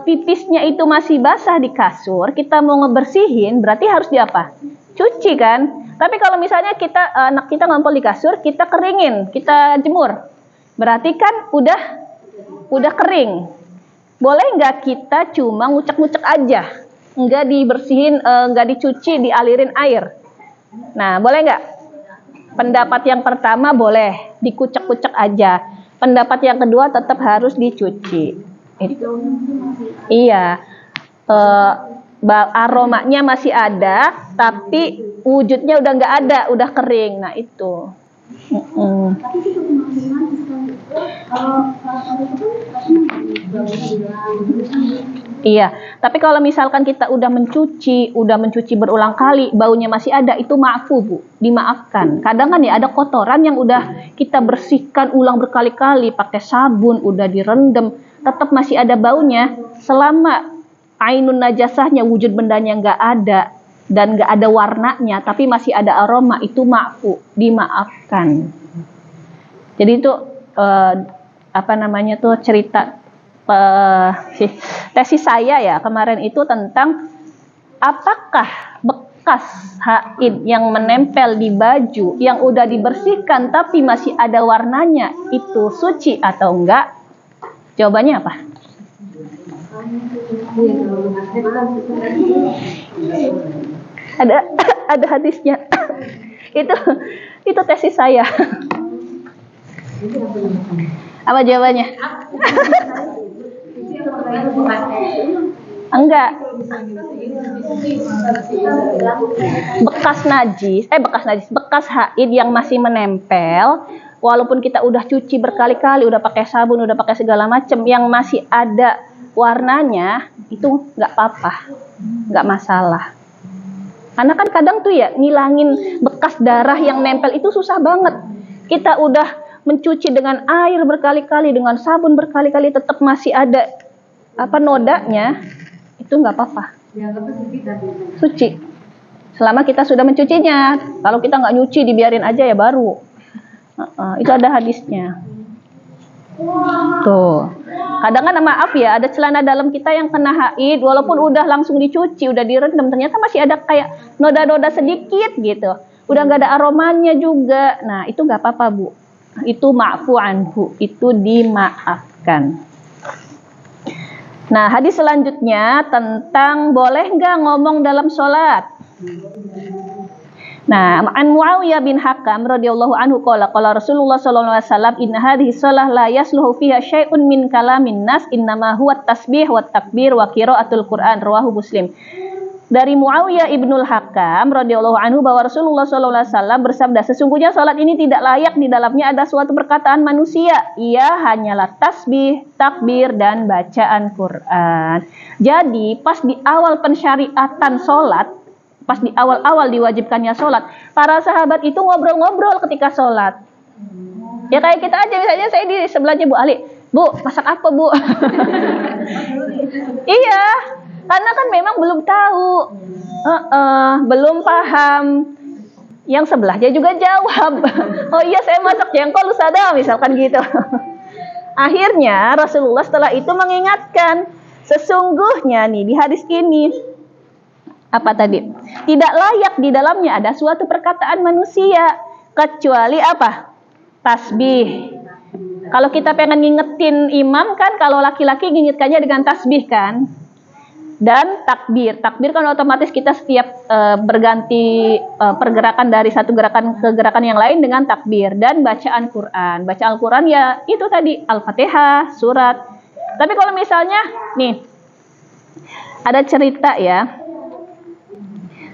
pipisnya itu masih basah di kasur, kita mau ngebersihin, berarti harus di apa? Cuci kan? Tapi kalau misalnya anak kita ngompol di kasur, kita keringin, kita jemur, berarti kan udah kering. Boleh nggak kita cuma ngucek-ngucek aja, nggak dibersihin, nggak dicuci, dialirin air? Nah, boleh nggak? Pendapat yang pertama boleh dikucek-kucek aja. Pendapat yang kedua tetap harus dicuci. Iya. Aromanya masih ada, tapi wujudnya udah nggak ada, udah kering. Nah itu. Iya, tapi kalau misalkan kita udah mencuci berulang kali, baunya masih ada, itu maafu Bu, dimaafkan. Kadang kan ya ada kotoran yang udah kita bersihkan ulang berkali-kali, pakai sabun, udah direndam, tetap masih ada baunya. Selama ainun najasahnya, wujud bendanya nggak ada dan nggak ada warnanya, tapi masih ada aroma, itu maafu, dimaafkan. Jadi itu cerita tesis saya ya kemarin itu tentang apakah bekas haid yang menempel di baju yang udah dibersihkan tapi masih ada warnanya itu suci atau enggak? Jawabannya apa? Ada hadisnya. itu tesis saya. Apa jawabannya? Enggak. Bekas haid yang masih menempel, walaupun kita udah cuci berkali-kali, udah pakai sabun, udah pakai segala macam, yang masih ada warnanya, itu nggak apa-apa, nggak masalah. Karena kan kadang tuh ya ngilangin bekas darah yang nempel itu susah banget. Kita udah mencuci dengan air berkali-kali, dengan sabun berkali-kali, tetap masih ada nodanya, itu nggak apa-apa. Suci. Selama kita sudah mencucinya. Kalau kita nggak nyuci, dibiarin aja ya baru. Itu ada hadisnya. Tuh. Kadang kan maaf ya, ada celana dalam kita yang kena haid, walaupun udah langsung dicuci, udah direndam, ternyata masih ada kayak noda-noda sedikit gitu. Udah nggak ada aromanya juga. Nah, itu nggak apa-apa Bu. Itu ma'fu anhu, itu dimaafkan. Nah, hadis selanjutnya tentang boleh nggak ngomong dalam sholat. Nah, an Muawiyah bin Hakam radhiyallahu anhu qala Rasulullah sallallahu alaihi wasallam inna hadhihi shalah la yasluhu fiha syai'un min kalamin nas innama huwa tasbih wa takbir wa qiraatul Qur'an rawahu Muslim. Dari Muawiyah ibnul Hakam radhiyallahu anhu bahwa Rasulullah sallallahu alaihi wasallam bersabda, sesungguhnya salat ini tidak layak di dalamnya ada suatu perkataan manusia, ia hanyalah tasbih, takbir dan bacaan Quran. Jadi pas di awal pensyariatan salat, pas di awal-awal diwajibkannya salat, para sahabat itu ngobrol-ngobrol ketika salat. Ya kayak kita aja, misalnya saya di sebelahnya Bu Ali, Bu masak apa Bu? Iya. Karena kan memang belum tahu, belum paham. Yang sebelahnya juga jawab, oh iya saya masak jengkol Ustazah, misalkan gitu. Akhirnya Rasulullah setelah itu mengingatkan, sesungguhnya nih di hadis ini, apa tadi? Tidak layak di dalamnya ada suatu perkataan manusia, kecuali apa? Tasbih. Kalau kita pengen ngingetin imam kan, kalau laki-laki ngingetkannya dengan tasbih kan? Dan takbir. Takbir kan otomatis kita setiap berganti pergerakan dari satu gerakan ke gerakan yang lain dengan takbir. Dan bacaan Quran. Baca Al-Quran ya itu tadi Al-Fatihah, surat. Tapi kalau misalnya nih ada cerita ya.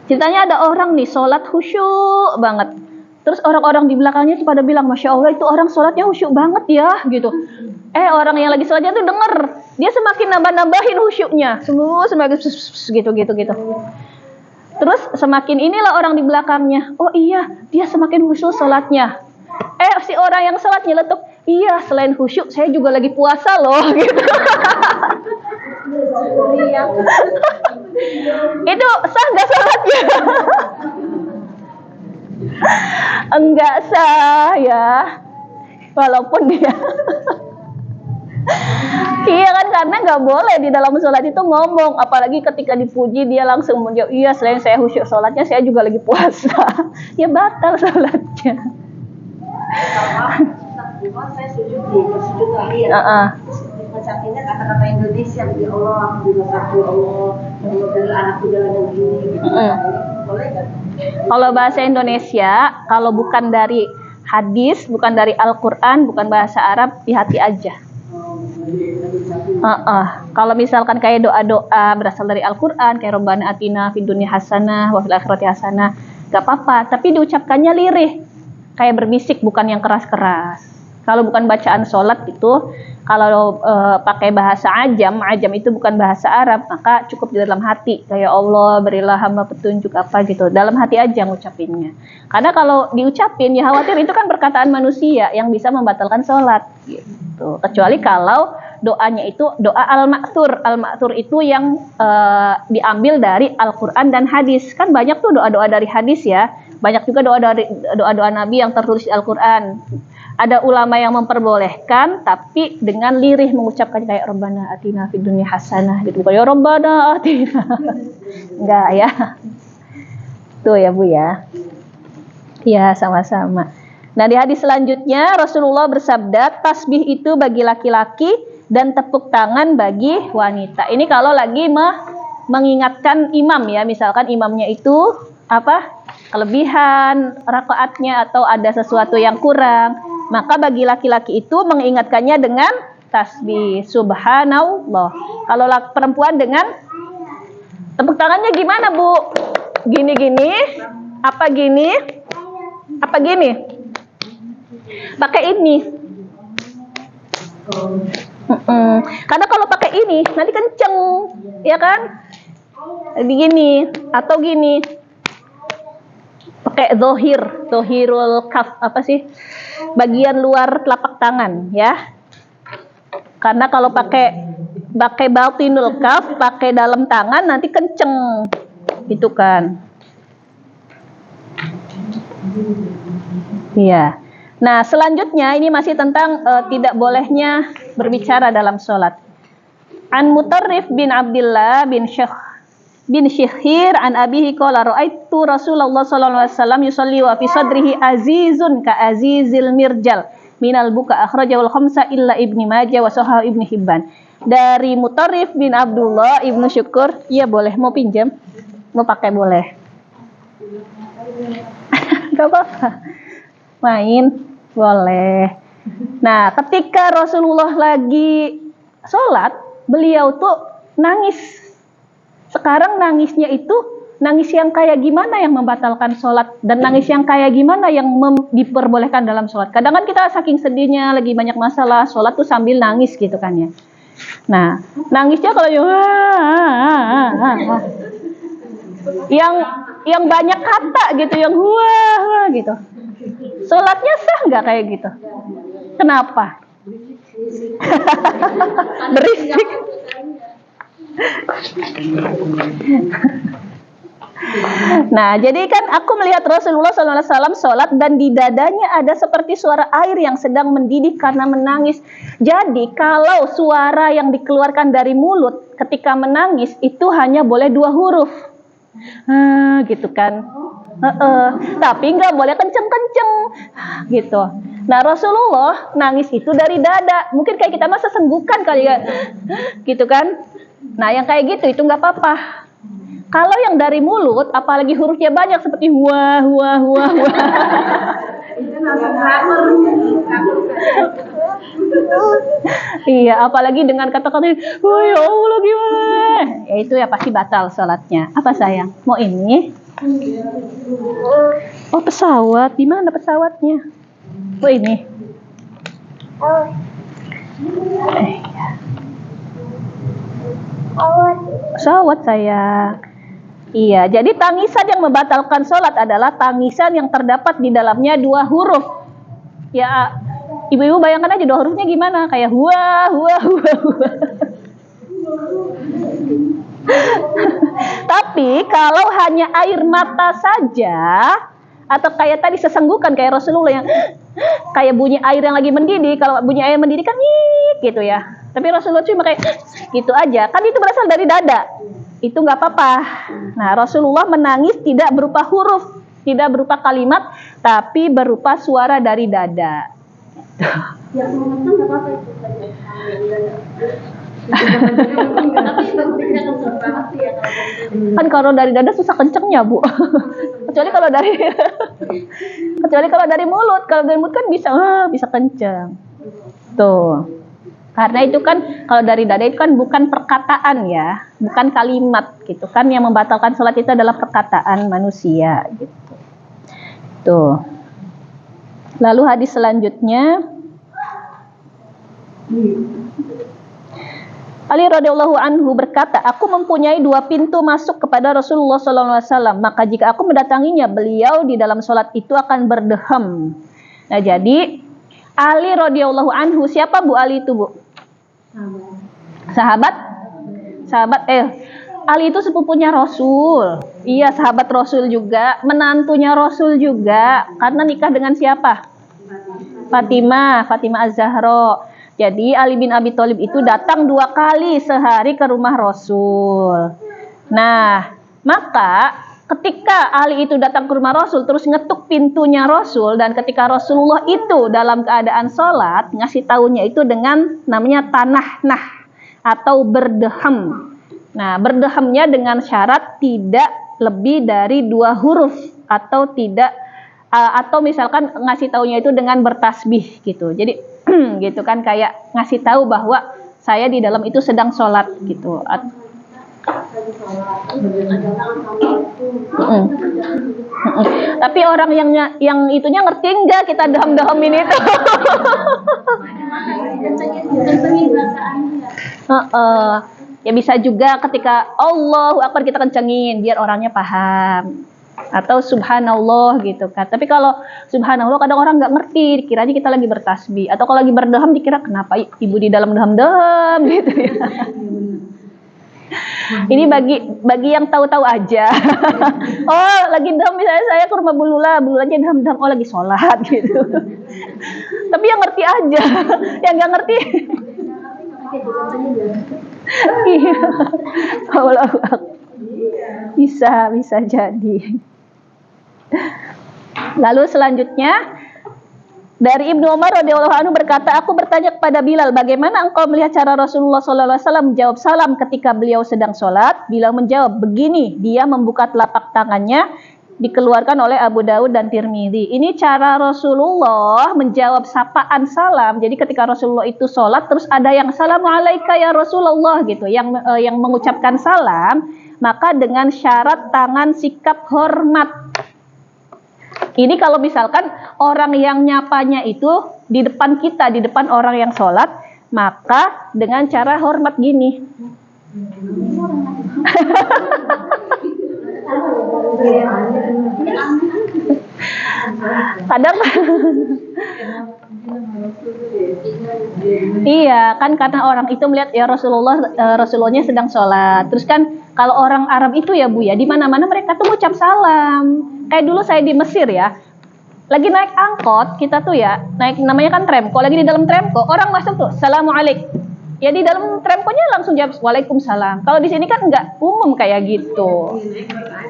Ceritanya ada orang nih sholat khusyuk banget. Terus orang-orang di belakangnya tuh pada bilang, Masya Allah itu orang sholatnya khusyuk banget ya gitu. Orang yang lagi sholatnya tuh denger, dia semakin nambah-nambahin khusyuknya, semakin gitu. Terus semakin inilah orang di belakangnya, oh iya dia semakin khusyuk sholatnya. Si orang yang sholat nyeletuk, iya selain khusyuk saya juga lagi puasa loh gitu. Itu sah nggak sholatnya? Enggak sah ya, walaupun dia iya kan, karena nggak boleh di dalam sholat itu ngomong, apalagi ketika dipuji dia langsung menjawab, iya selain saya khusyuk sholatnya saya juga lagi puasa. Ya batal sholatnya. Saya sujud tahiyat. Bacainnya kata-kata Indonesia, ya Allah, satu Allah, dari anakku jalan yang ini gitu. Boleh kan? Kalau bahasa Indonesia, kalau bukan dari hadis, bukan dari Al-Quran, bukan bahasa Arab, di hati aja. Kalau misalkan kayak doa-doa berasal dari Al-Quran, kayak Rabbana atina fid dunya hasanah wa fil akhirati hasanah, gak apa-apa, tapi diucapkannya lirih, kayak berbisik, bukan yang keras-keras. Kalau bukan bacaan sholat itu, kalau pakai bahasa ajam itu bukan bahasa Arab, maka cukup di dalam hati. Kayak Allah berilah hamba petunjuk apa gitu. Dalam hati aja ngucapinnya. Karena kalau diucapin ya khawatir itu kan perkataan manusia yang bisa membatalkan sholat. Gitu. Kecuali kalau doanya itu doa al-ma'thur. Al-ma'thur itu yang diambil dari Al-Quran dan hadis. Kan banyak tuh doa-doa dari hadis ya. Banyak juga doa-doa Nabi yang tertulis di Al-Quran. Ada ulama yang memperbolehkan, tapi dengan lirih mengucapkan kayak Rabbana atina fid dunya hasanah gitu. Kayak Rabbana atina. Enggak ya. Tuh ya Bu ya. Ya sama-sama. Nah di hadis selanjutnya Rasulullah bersabda, tasbih itu bagi laki-laki dan tepuk tangan bagi wanita. Ini kalau lagi mengingatkan imam ya. Misalkan imamnya itu kelebihan rakaatnya atau ada sesuatu yang kurang. Maka bagi laki-laki itu mengingatkannya dengan tasbih subhanallah. Kalau perempuan dengan tepuk tangannya gimana Bu? Gini-gini? Apa gini? Apa gini? Pakai ini. Karena kalau pakai ini nanti kenceng, ya kan? Begini atau gini. Pakai zohirul kaf, apa sih? Bagian luar telapak tangan ya. Karena kalau pakai batinul kaf, pakai dalam tangan nanti kenceng. Gitu kan. Iya. Nah, selanjutnya ini masih tentang tidak bolehnya berbicara dalam sholat. An Mutarrif bin Abdullah bin Syikhir an abihi qala ra'aitu Rasulullah sallallahu alaihi wasallam yusalli wa fi sadrihi azizun ka azizil mirjal minal buka akhrajahul khamsa illa Ibnu Majah wa sahih Ibnu Hibban. Dari Mutarrif bin Abdullah Ibnu Syukur, iya boleh, mau pinjam? Mau pakai boleh. Gak apa-apa. Main boleh. Nah, ketika Rasulullah lagi sholat, beliau tuh nangis. Sekarang nangisnya itu nangis yang kayak gimana yang membatalkan sholat, dan nangis yang kayak gimana yang diperbolehkan dalam sholat. Kadang kan kita saking sedihnya lagi banyak masalah, sholat tuh sambil nangis gitu kan ya. Nah, nangisnya kalau yang banyak kata gitu, yang wah gitu. Sholatnya sah nggak kayak gitu? Kenapa? Berisik. Nah, jadi kan aku melihat Rasulullah SAW sholat dan di dadanya ada seperti suara air yang sedang mendidih karena menangis. Jadi kalau suara yang dikeluarkan dari mulut ketika menangis itu hanya boleh 2 huruf, gitu kan. Tapi nggak boleh kenceng-kenceng, gitu. Nah, Rasulullah nangis itu dari dada. Mungkin kayak kita masa senggukan kali ya, gitu kan. Nah, yang kayak gitu itu nggak apa-apa. Kalau yang dari mulut, apalagi hurufnya banyak seperti huwa, huwa, huwa, huwa. Iya, apalagi dengan kata-kata, oh ya Allah gimana? Ya itu ya pasti batal sholatnya. Apa sayang? Mau ini? Oh pesawat, di mana pesawatnya? Oh ini. Pesawat sayang. Iya, jadi tangisan yang membatalkan sholat adalah tangisan yang terdapat di dalamnya dua huruf. Ya, ibu-ibu bayangkan aja dua hurufnya gimana? Kayak huwa, huwa, huwa, huwa. Tapi kalau hanya air mata saja, atau kayak tadi sesenggukan kayak Rasulullah yang kayak bunyi air yang lagi mendidih. Kalau bunyi air mendidih kan gitu ya. Tapi Rasulullah cuma kayak gitu aja. Kan itu berasal dari dada. Itu nggak apa-apa. Nah, Rasulullah menangis tidak berupa huruf, tidak berupa kalimat, tapi berupa suara dari dada. Kan kalau dari dada susah kencengnya, Bu. Kecuali kalau dari mulut. Kalau dari mulut kan bisa kenceng. Tuh. Karena itu kan kalau dari dada itu kan bukan perkataan ya, bukan kalimat gitu kan. Yang membatalkan sholat itu adalah perkataan manusia gitu. Tuh. Lalu hadis selanjutnya, Ali radhiyallahu anhu berkata, aku mempunyai dua pintu masuk kepada Rasulullah SAW. Maka jika aku mendatanginya, beliau di dalam sholat itu akan berdehem. Nah jadi Ali radhiyallahu anhu, siapa Bu Ali itu Bu? Sahabat. Ali itu sepupunya Rasul. Iya, sahabat Rasul juga, menantunya Rasul juga. Karena nikah dengan siapa? Fatimah Az-Zahra. Jadi Ali bin Abi Thalib itu datang 2 kali sehari ke rumah Rasul. Nah, maka ketika Ali itu datang ke rumah Rasul terus ngetuk pintunya Rasul, dan ketika Rasulullah itu dalam keadaan sholat, ngasih taunya itu dengan namanya tanah atau berdehem. Nah, berdehemnya dengan syarat tidak lebih dari 2 huruf atau tidak atau misalkan ngasih taunya itu dengan bertasbih gitu. Jadi gitu kan, kayak ngasih tahu bahwa saya di dalam itu sedang sholat gitu. Tapi orang yang itunya ngerti enggak kita dehem-dehemin itu? Ya bisa juga ketika Allahu Akbar kita kencengin biar orangnya paham. Atau subhanallah gitu kan. Tapi kalau subhanallah kadang orang nggak ngerti, dikiranya kita lagi bertasbih. Atau kalau lagi berdehem dikira kenapa ibu di dalam dehem-dehem gitu ya. Ini bagi yang tahu-tahu aja. Oh lagi dehem, misalnya saya ke rumah bululanya dehem-dehem, oh lagi sholat gitu. Tapi yang ngerti aja, yang nggak ngerti. Iya, bisa jadi. Lalu selanjutnya dari Ibnu Umar radhiyallahu anhu berkata, aku bertanya kepada Bilal, bagaimana engkau melihat cara Rasulullah SAW menjawab salam ketika beliau sedang sholat? Bilal menjawab begini, dia membuka telapak tangannya, dikeluarkan oleh Abu Daud dan Tirmidzi. Ini cara Rasulullah menjawab sapaan salam. Jadi ketika Rasulullah itu sholat, terus ada yang assalamualaikum ya Rasulullah gitu, yang mengucapkan salam, maka dengan syarat tangan sikap hormat. Ini kalau misalkan orang yang nyapanya itu di depan kita, di depan orang yang sholat, maka dengan cara hormat gini. Kadang iya kan, karena orang itu melihat ya Rasulullahnya sedang sholat. Terus kan kalau orang Arab itu ya Bu ya, di mana-mana mereka tuh ngucap salam. Kayak dulu saya di Mesir ya, lagi naik angkot kita tuh ya, naik namanya kan tramko, lagi di dalam tramko, orang masuk tuh assalamualaikum. Ya di dalam tramkonya langsung jawab waalaikumsalam. Kalau di sini kan nggak umum kayak gitu.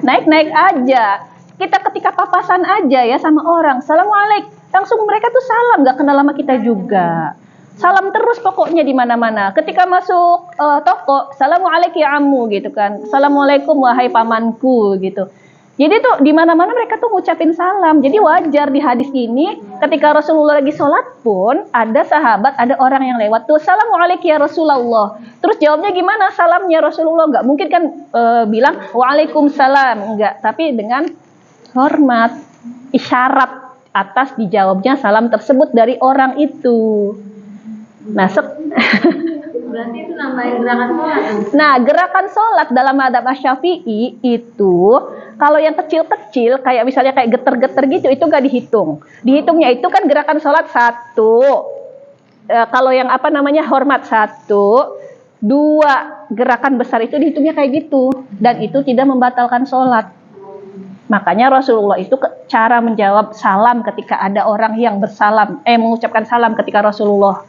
Naik aja. Kita ketika papasan aja ya sama orang, assalamualaikum, langsung mereka tuh salam, nggak kenal sama kita juga. Salam terus pokoknya di mana-mana. Ketika masuk toko, Assalamualaikum ya ammu gitu kan. Assalamualaikum wahai pamanku gitu. Jadi tuh di mana-mana mereka tuh ngucapin salam. Jadi wajar di hadis ini ketika Rasulullah lagi sholat pun ada sahabat, ada orang yang lewat tuh Assalamualaikum ya Rasulullah. Terus jawabnya gimana salamnya Rasulullah? Nggak mungkin kan bilang Waalaikumsalam, enggak. Tapi dengan hormat, isyarat atas dijawabnya salam tersebut dari orang itu. Nah, Berarti itu namanya gerakan sholat. Nah, gerakan sholat dalam madhab Asy-Syafi'i itu kalau yang kecil-kecil kayak misalnya kayak geter-geter gitu itu gak dihitung. Dihitungnya itu kan gerakan sholat 1. Kalau yang apa namanya hormat 1, 2 gerakan besar itu dihitungnya kayak gitu dan itu tidak membatalkan sholat. Makanya Rasulullah itu cara menjawab salam ketika ada orang yang bersalam, mengucapkan salam ketika Rasulullah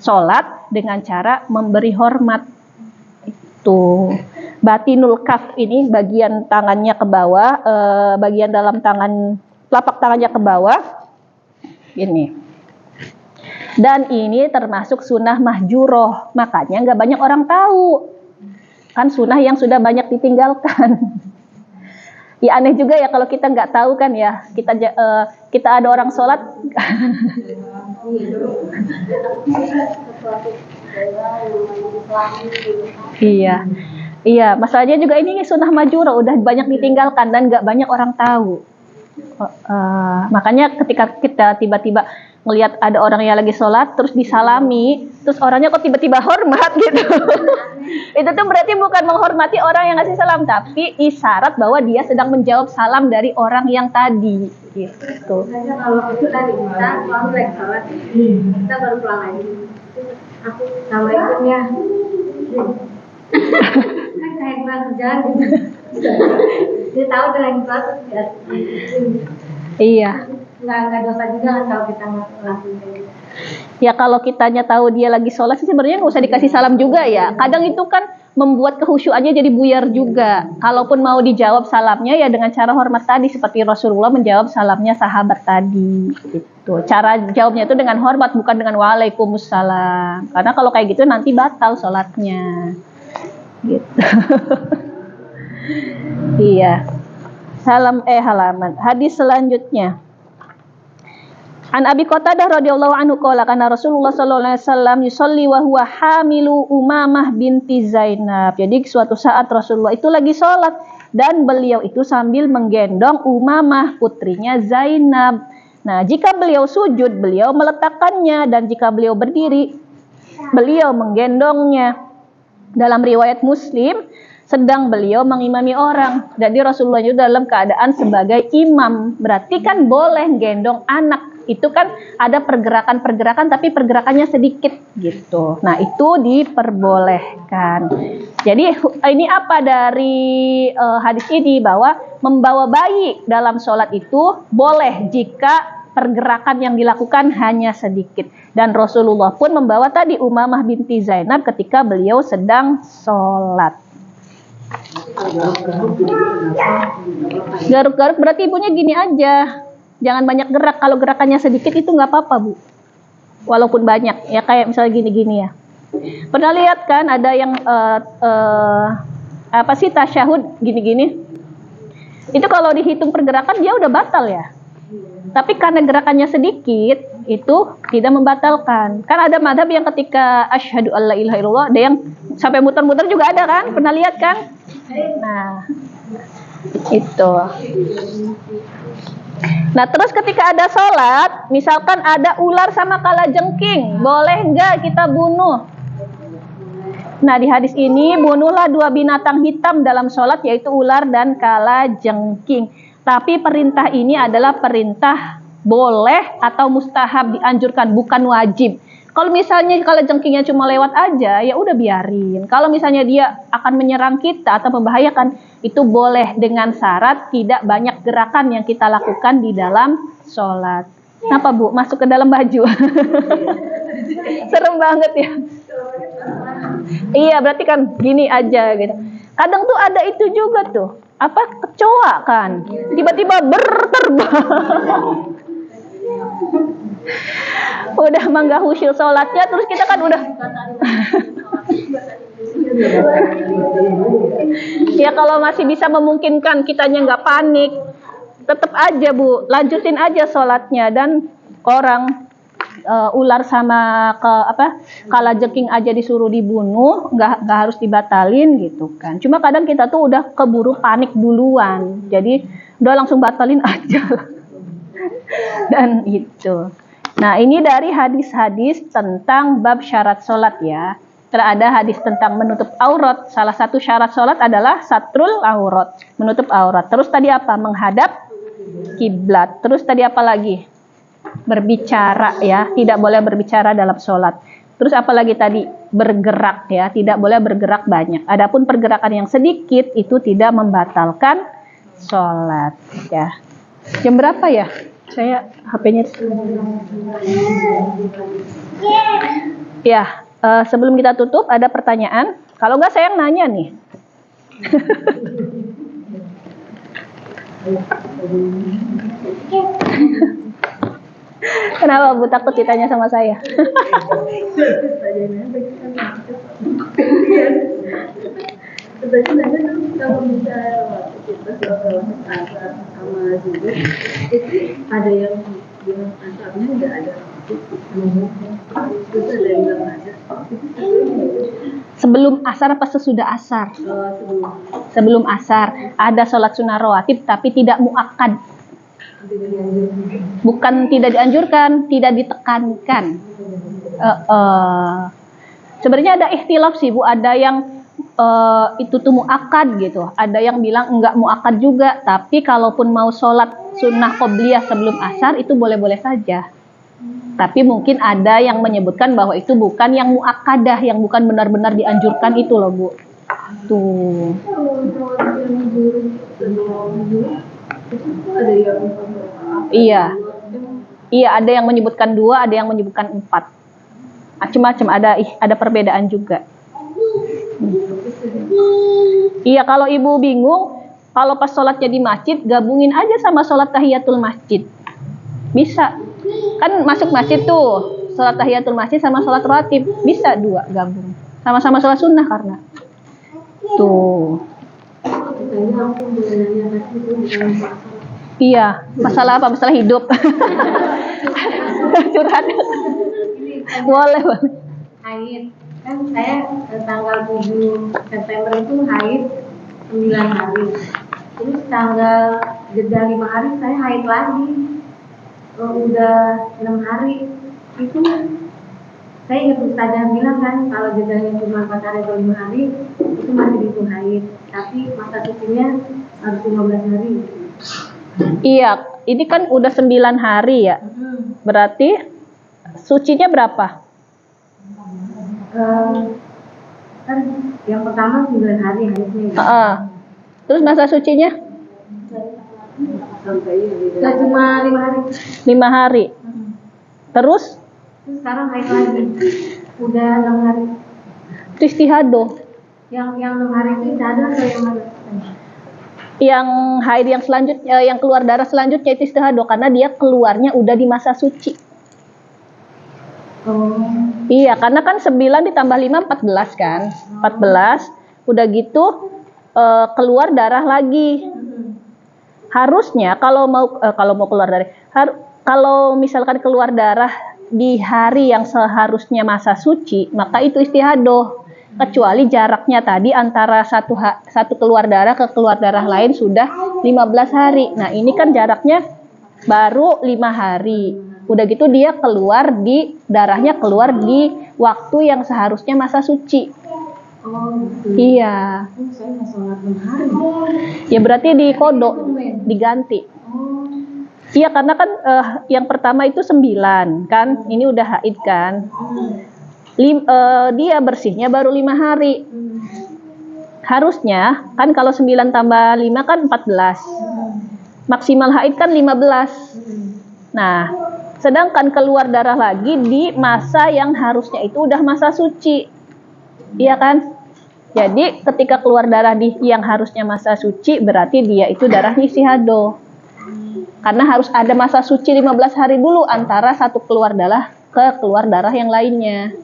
sholat dengan cara memberi hormat. Itu batinul kaf ini bagian tangannya ke bawah, bagian dalam tangan telapak tangannya ke bawah ini. Dan ini termasuk sunnah mahjuroh, makanya nggak banyak orang tahu. Kan sunnah yang sudah banyak ditinggalkan. Ya aneh juga ya kalau kita nggak tahu kan ya, kita ada orang sholat. Iya, masalahnya juga ini sunnah majura udah banyak ditinggalkan dan nggak banyak orang tahu. Makanya ketika kita tiba-tiba ngelihat ada orang yang lagi sholat terus disalami, terus orangnya kok tiba-tiba hormat gitu. Itu tuh berarti bukan menghormati orang yang ngasih salam, tapi isyarat bahwa dia sedang menjawab salam dari orang yang tadi gitu. Misalnya kalau itu tadi kita suami lagi sholat, kita baru pulang lagi. Aku assalamualaikum ya. Kan kayak pulang kerjaan gitu. Dia tahu dia lagi sholat terus dia. Iya. Nggak dosa juga kan kalau kita ngelakuin kayak gitu. Ya kalau kitanya tahu dia lagi sholat sih sebenarnya nggak usah dikasih salam juga ya. Kadang itu kan membuat kehusyuannya jadi buyar juga. Kalaupun mau dijawab salamnya ya dengan cara hormat tadi seperti Rasulullah menjawab salamnya sahabat tadi. Gitu. Cara jawabnya itu dengan hormat bukan dengan waalaikumsalam. Karena kalau kayak gitu nanti batal sholatnya. Gitu. Iya. Halaman. Hadis selanjutnya. An Abi Qatadah radhiyallahu anhu qala kana Rasulullah sallallahu alaihi wasallam yusolli wa huwa hamilu Umamah binti Zainab. Jadi suatu saat Rasulullah itu lagi sholat dan beliau itu sambil menggendong Umamah putrinya Zainab. Nah, jika beliau sujud, beliau meletakkannya dan jika beliau berdiri, beliau menggendongnya. Dalam riwayat Muslim, sedang beliau mengimami orang. Jadi Rasulullah itu dalam keadaan sebagai imam. Berarti kan boleh gendong anak. Itu kan ada pergerakan-pergerakan tapi pergerakannya sedikit gitu. Nah, itu diperbolehkan. Jadi ini apa dari hadis ini bahwa membawa bayi dalam sholat itu boleh jika pergerakan yang dilakukan hanya sedikit. Dan Rasulullah pun membawa tadi Umamah binti Zainab ketika beliau sedang sholat. Garuk-garuk berarti ibunya gini aja. Jangan banyak gerak, kalau gerakannya sedikit itu nggak apa-apa Bu. Walaupun banyak, ya kayak misalnya gini-gini ya. Pernah lihat kan ada yang tasyahud gini-gini. Itu kalau dihitung pergerakan dia udah batal ya. Tapi karena gerakannya sedikit, itu tidak membatalkan. Kan ada madhab yang ketika asyhadu alla ilaha illallah, ada yang sampai muter-muter juga ada kan? Pernah lihat kan? Nah, itu. Nah, terus ketika ada sholat, misalkan ada ular sama kalajengking, boleh nggak kita bunuh? Nah, di hadis ini, bunuhlah 2 binatang hitam dalam sholat, yaitu ular dan kalajengking. Tapi perintah ini adalah perintah boleh atau mustahab, dianjurkan, bukan wajib. Kalau misalnya kalajengkingnya cuma lewat aja, ya udah biarin. Kalau misalnya dia akan menyerang kita atau membahayakan, itu boleh dengan syarat tidak banyak gerakan yang kita lakukan di dalam sholat. Kenapa Bu? Masuk ke dalam baju. Serem banget ya. Iya, berarti kan gini aja gitu. Kadang tuh ada itu juga tuh. Apa? Kecoa kan. Tiba-tiba berterbang. Udah mah nggak khusyuk sholatnya, terus kita kan udah ya kalau masih bisa memungkinkan kitanya nggak panik, tetap aja Bu, lanjutin aja sholatnya. Dan orang ular sama kalajengking aja disuruh dibunuh, nggak harus dibatalin gitu kan. Cuma kadang kita tuh udah keburu panik duluan, jadi udah langsung batalin aja. Dan itu. Nah, ini dari hadis-hadis tentang bab syarat sholat ya. Ada hadis tentang menutup aurat. Salah satu syarat sholat adalah satrul aurat, menutup aurat. Terus tadi apa? Menghadap kiblat. Terus tadi apa lagi? Berbicara ya, tidak boleh berbicara dalam sholat. Terus apa lagi tadi? Bergerak ya, tidak boleh bergerak banyak. Adapun pergerakan yang sedikit itu tidak membatalkan sholat ya. Jam berapa ya? Saya HP-nya. Ya, sebelum kita tutup ada pertanyaan. Kalau enggak saya yang nanya nih. Kenapa Bu takut ditanya sama saya? Sebenarnya kalau misalnya kita sama juga itu ada yang bilang asapnya nggak ada, terus ada yang bilang ada. Sebelum asar apa sesudah asar? Sebelum asar ada sholat sunnah rawatib tapi tidak muakkad. Bukan tidak dianjurkan, tidak ditekankan. Sebenarnya ada ikhtilaf sih Bu, ada yang itu tuh muakkad gitu, ada yang bilang enggak muakkad juga, tapi kalaupun mau sholat sunnah qobliyah sebelum asar itu boleh-boleh saja. Tapi mungkin ada yang menyebutkan bahwa itu bukan yang muakkadah, yang bukan benar-benar dianjurkan itu loh Bu. Tuh. Iya. Iya, ada yang menyebutkan 2, ada yang menyebutkan 4. Macam-macam, ada perbedaan juga. Iya, kalau Ibu bingung, kalau pas sholatnya di masjid, gabungin aja sama sholat tahiyatul masjid. Bisa. Kan masuk masjid tuh, sholat tahiyatul masjid sama sholat rawatib. Bisa 2 gabung. Sama-sama sholat sunnah karena. Tuh. Iya, masalah apa? Masalah hidup. Curhat. Boleh. Haid. Kan saya tanggal 7 September itu haid 9 hari. Terus tanggal jeda 5 hari saya haid lagi. Udah 6 hari. Itu saya ingat Ustazah bilang kan kalau jedanya cuma 4 hari atau 5 hari itu masih dihitung haid. Tapi masa sucinya harus 15 hari. Iya, ini kan udah 9 hari ya. Berarti sucinya berapa? Kan yang pertama 9 hari haidnya. Terus masa sucinya? Gak cuma 5 hari. 5 hari. Terus Sekarang haid lagi. Udah 6 hari. itu istihadoh. Yang 6 hari itu istihadoh atau yang mana? Yang haid yang selanjutnya, yang keluar darah selanjutnya itu istihadoh karena dia keluarnya udah di masa suci. Iya, karena kan 9 ditambah 5 14 kan. 14. Udah gitu keluar darah lagi. Harusnya kalau mau keluar darah, kalau misalkan keluar darah di hari yang seharusnya masa suci, maka itu istihadoh. Kecuali jaraknya tadi antara satu keluar darah ke keluar darah lain sudah 15 hari. Nah, ini kan jaraknya baru 5 hari. Udah gitu dia darahnya keluar di waktu yang seharusnya masa suci. Iya. Saya nggak sholat 6 hari. Ya berarti dikodok, diganti. Iya, karena kan yang pertama itu 9 kan, ini udah haid kan. Dia bersihnya baru 5 hari. Harusnya kan kalau 9 tambah 5 kan 14. Maksimal haid kan 15. Nah, sedangkan keluar darah lagi di masa yang harusnya itu udah masa suci. Iya kan? Jadi ketika keluar darah di yang harusnya masa suci berarti dia itu darahnya istihadoh. Karena harus ada masa suci 15 hari dulu antara satu keluar darah ke keluar darah yang lainnya.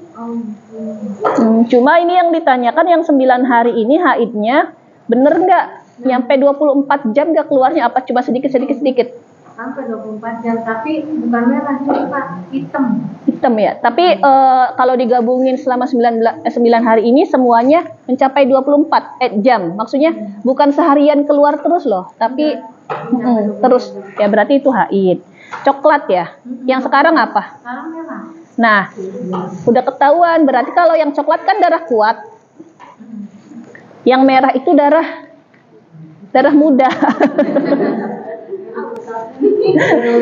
Cuma ini yang ditanyakan yang 9 hari ini haidnya bener nggak? Nyampe 24 jam nggak keluarnya? Apa cuma sedikit? Sampai 24 jam, tapi bukan merah, cuma hitam. Hitam ya. Tapi kalau digabungin selama 9 hari ini semuanya mencapai 24 jam. Maksudnya bukan seharian keluar terus loh, tapi terus ya berarti itu haid. Coklat ya. Yang sekarang apa? Sekarang merah. Nah, udah ketahuan. Berarti kalau yang coklat kan darah kuat. Yang merah itu darah muda.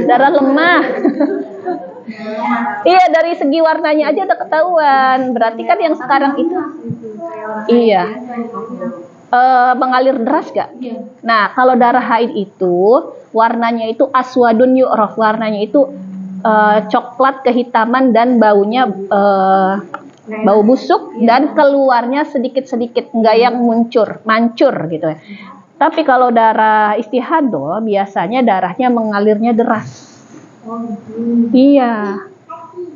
Darah lemah. Iya, dari segi warnanya aja udah ketahuan. Berarti kan yang sekarang itu iya. Mengalir deras gak? Nah, kalau darah haid itu warnanya itu aswadun yu'raf, warnanya itu coklat kehitaman dan baunya bau busuk dan keluarnya sedikit-sedikit, enggak yang mancur gitu ya. Tapi kalau darah istihadah biasanya darahnya mengalirnya deras. Iya.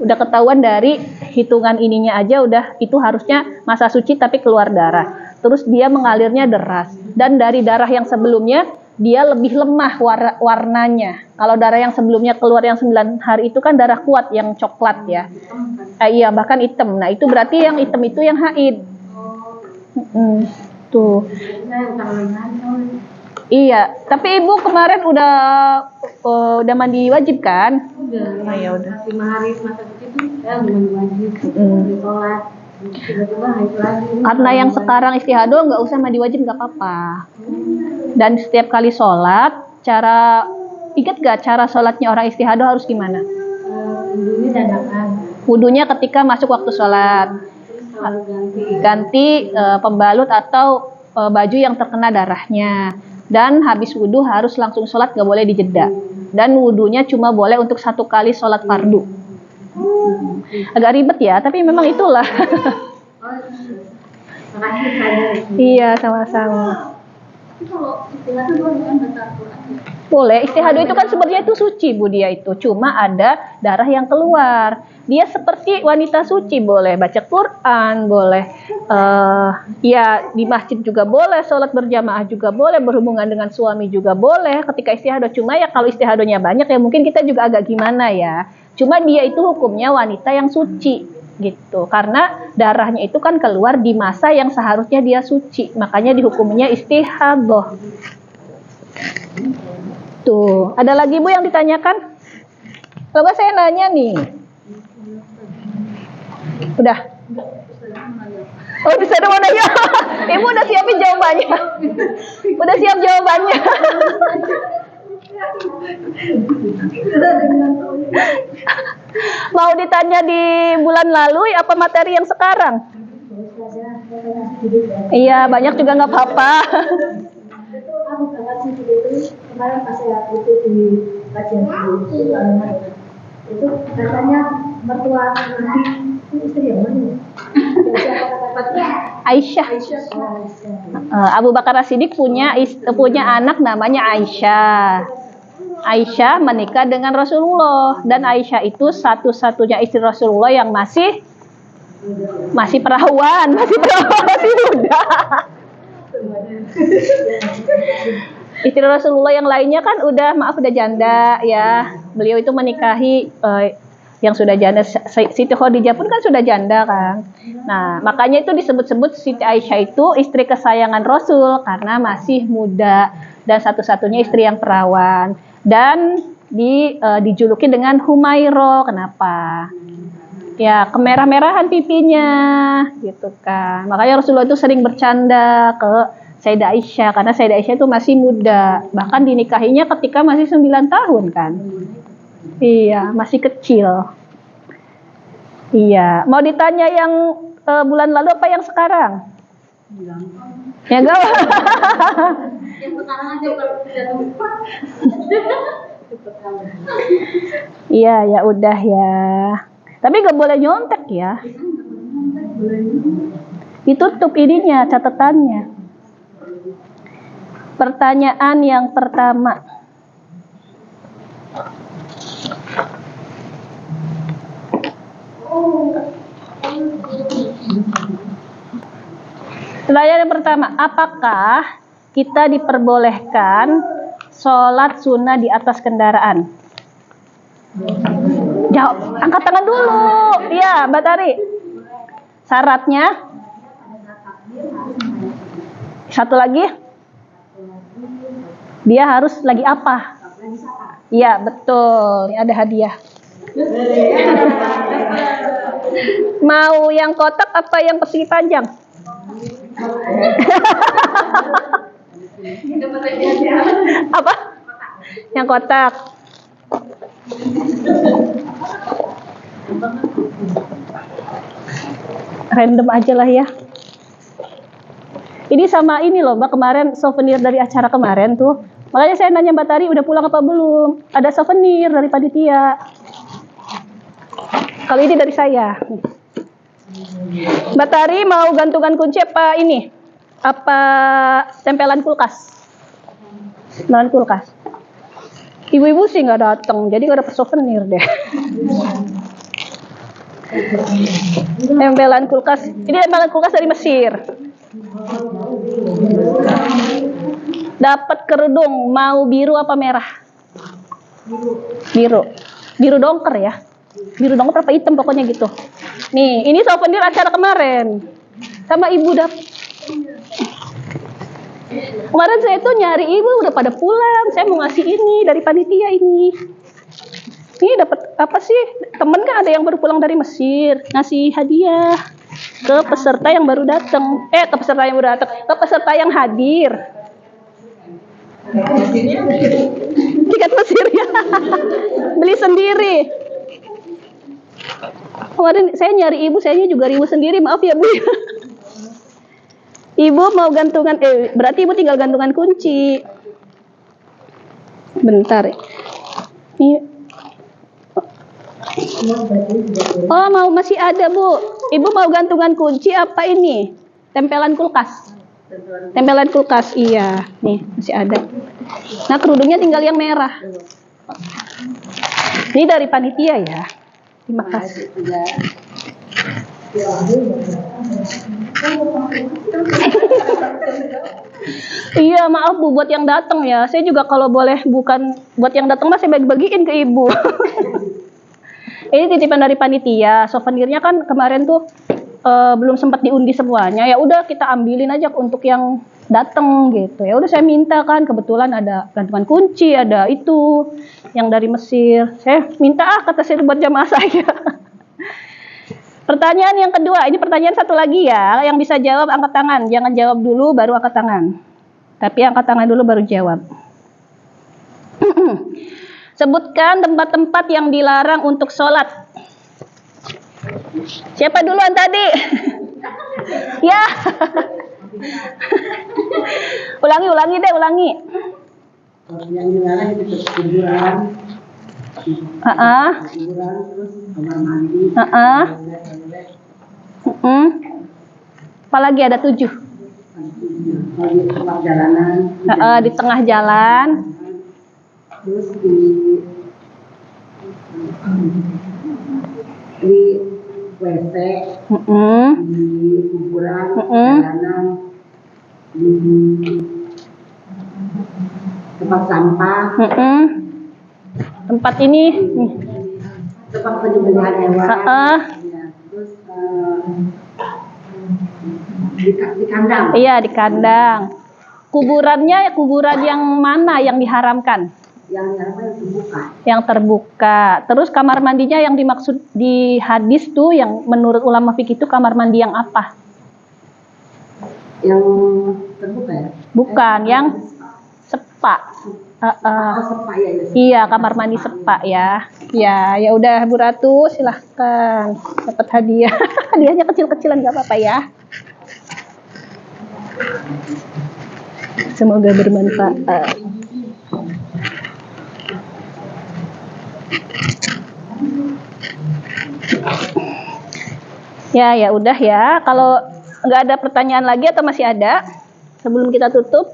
Udah ketahuan dari hitungan ininya aja udah itu harusnya masa suci tapi keluar darah. Terus dia mengalirnya deras. Dan dari darah yang sebelumnya dia lebih lemah warnanya. Kalau darah yang sebelumnya keluar yang 9 hari itu kan darah kuat yang coklat ya. Iya, bahkan hitam. Nah, itu berarti yang hitam itu yang haid. Tuh. Iya, tapi ibu kemarin udah mandi wajib kan? Udah. Oh, ya udah. 5 hari masa suci itu saya mandi wajib, sholat, tiba-tiba haid lagi. Karena yang sekarang istihadah nggak usah mandi wajib nggak apa-apa. Dan setiap kali sholat, ingat gak cara sholatnya orang istihadah harus gimana? Wudhunya dadakan. Wudhunya ketika masuk waktu sholat. Ganti pembalut atau baju yang terkena darahnya. Dan habis wudhu harus langsung sholat, gak boleh dijeda. Dan wudhunya cuma boleh untuk 1 kali sholat fardu. Agak ribet ya, tapi memang itulah. Iya, sama-sama. Kalau istihadah bukan baca Al-Quran. Boleh, istihadah itu kan sebenarnya itu suci Bu dia itu. Cuma ada darah yang keluar. Dia seperti wanita suci, boleh baca Quran, boleh ya di masjid juga boleh, sholat berjamaah juga boleh, berhubungan dengan suami juga boleh ketika istihadah. Cuma ya kalau istihadahnya banyak ya mungkin kita juga agak gimana ya. Cuma dia itu hukumnya wanita yang suci gitu. Karena darahnya itu kan keluar di masa yang seharusnya dia suci. Makanya dihukumnya istihadah. Tuh, ada lagi Bu yang ditanyakan? Coba saya nanya nih. Udah? Oh, bisa ada mau nanya? Ibu udah siapin jawabannya? Udah siap jawabannya? Mau ditanya di bulan lalu apa materi yang sekarang? Iya, banyak juga nggak apa-apa. Aku kemarin pas saya itu di kajian itu katanya mertua Nabi itu istri yang mana? Aisyah. Abu Bakar As-Siddiq punya anak namanya Aisyah. Aisyah menikah dengan Rasulullah dan Aisyah itu satu-satunya istri Rasulullah yang masih perawan, masih muda. Istri Rasulullah yang lainnya kan udah janda ya. Beliau itu menikahi yang sudah janda. Siti Khadijah pun kan sudah janda kan. Nah, makanya itu disebut-sebut Siti Aisyah itu istri kesayangan Rasul karena masih muda dan satu-satunya istri yang perawan. Dan dijuluki dengan Humairo. Kenapa? Ya, kemerah-merahan pipinya gitu kan. Makanya Rasulullah itu sering bercanda ke Sayyidah Aisyah karena Sayyidah Aisyah itu masih muda. Bahkan dinikahinya ketika masih 9 tahun kan. Iya, masih kecil. Iya, mau ditanya yang bulan lalu apa yang sekarang? Ya enggak. Yang sekarang aja kalau tidak lupa. Iya, ya udah ya. Tapi nggak boleh nyontek ya. Ditutup ininya, catatannya. Pertanyaan yang pertama. Pertanyaan yang pertama, apakah kita diperbolehkan sholat sunnah di atas kendaraan? Jawab, angkat tangan dulu. Ya, Mbak Tari. Syaratnya? Satu lagi? Dia harus lagi apa? Iya, betul. Ini ada hadiah. Mau yang kotak apa yang persegi panjang? Apa? Yang kotak. Random aja lah ya. Ini sama ini loh Mbak, kemarin souvenir dari acara kemarin tuh. Makanya saya nanya Mbak Tari udah pulang apa belum? Ada souvenir dari panitia. Kalau ini dari saya. Mbak Tari mau gantungan kunci apa ini? Apa tempelan kulkas? Tempelan kulkas. Ibu-ibu sih nggak datang, jadi nggak dapet souvenir deh. Tempelan kulkas. Ini tempelan kulkas dari Mesir. Dapat kerudung, mau biru apa merah? Biru. Biru dongker ya. Biru dongker apa hitam pokoknya gitu. Nih, ini souvenir acara kemarin. Sama ibu kemarin saya tuh nyari ibu udah pada pulang. Saya mau ngasih ini dari panitia ini. Ini dapat apa sih? Temen kan ada yang baru pulang dari Mesir, ngasih hadiah ke peserta yang baru datang. Ke peserta yang baru datang, ke peserta yang hadir. Tiket Mesir ya. Beli sendiri. Kemarin saya nyari ibu, saya juga ribu sendiri. Maaf ya Bu. Ibu mau gantungan, berarti ibu tinggal gantungan kunci. Bentar. Ini. Oh, mau masih ada Bu. Ibu mau gantungan kunci apa ini? Tempelan kulkas. Tempelan kulkas, iya. Nih, masih ada. Nah, kerudungnya tinggal yang merah. Ini dari panitia ya. Terima kasih. Iya, maaf Bu buat yang datang ya. Saya juga kalau boleh bukan buat yang datang masih bagi-bagiin ke Ibu. Ini titipan dari panitia. Souvenirnya kan kemarin tuh belum sempat diundi semuanya. Ya udah kita ambilin aja untuk yang datang gitu. Ya udah saya minta kan, kebetulan ada gantungan kunci, ada itu yang dari Mesir. Saya minta kata saya buat jamaah saya. Pertanyaan yang kedua, ini pertanyaan satu lagi ya. Yang bisa jawab angkat tangan. Jangan jawab dulu baru angkat tangan. Tapi angkat tangan dulu baru jawab. Sebutkan tempat-tempat yang dilarang untuk sholat. Siapa duluan tadi? Ya. Ulangi deh. Yang dilarang itu kuburan. Kuburan, terus kamar mandi. Apalagi ada 7. Di tengah jalanan. Di tengah jalan. Terus di WC, di kuburan, jalanan, di tempat sampah, tempat ini, tempat penyembelihan hewan, terus di kandang. Iya, di kandang. Kuburannya kuburan yang mana yang diharamkan? Yang terbuka. Terus kamar mandinya yang dimaksud di hadis tuh yang menurut ulama fikih itu kamar mandi yang apa? Yang terbuka ya? Bukan, yang sepa. Sepa ya. Iya, kamar mandi sepa ya. Ya udah Bu Ratu, silahkan dapat hadiah. Hadiahnya kecil-kecilan nggak apa-apa ya. Semoga bermanfaat. Ya udah ya. Kalau nggak ada pertanyaan lagi atau masih ada sebelum kita tutup?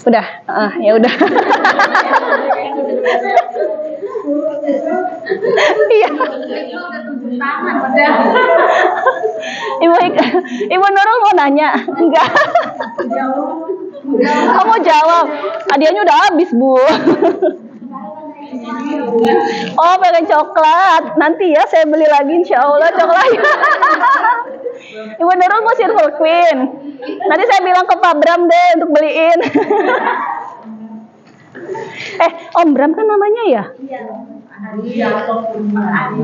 Udah, ya udah. Iya. Ibu Nurul mau nanya? Enggak. Kamu jawab. Hadiahnya udah habis, Bu. Oh, pengen coklat. Nanti ya saya beli lagi insya Allah coklatnya. Ibu Nurul mau Silver Queen. Nanti saya bilang ke Pak Bram deh untuk beliin. Om Bram kan namanya ya?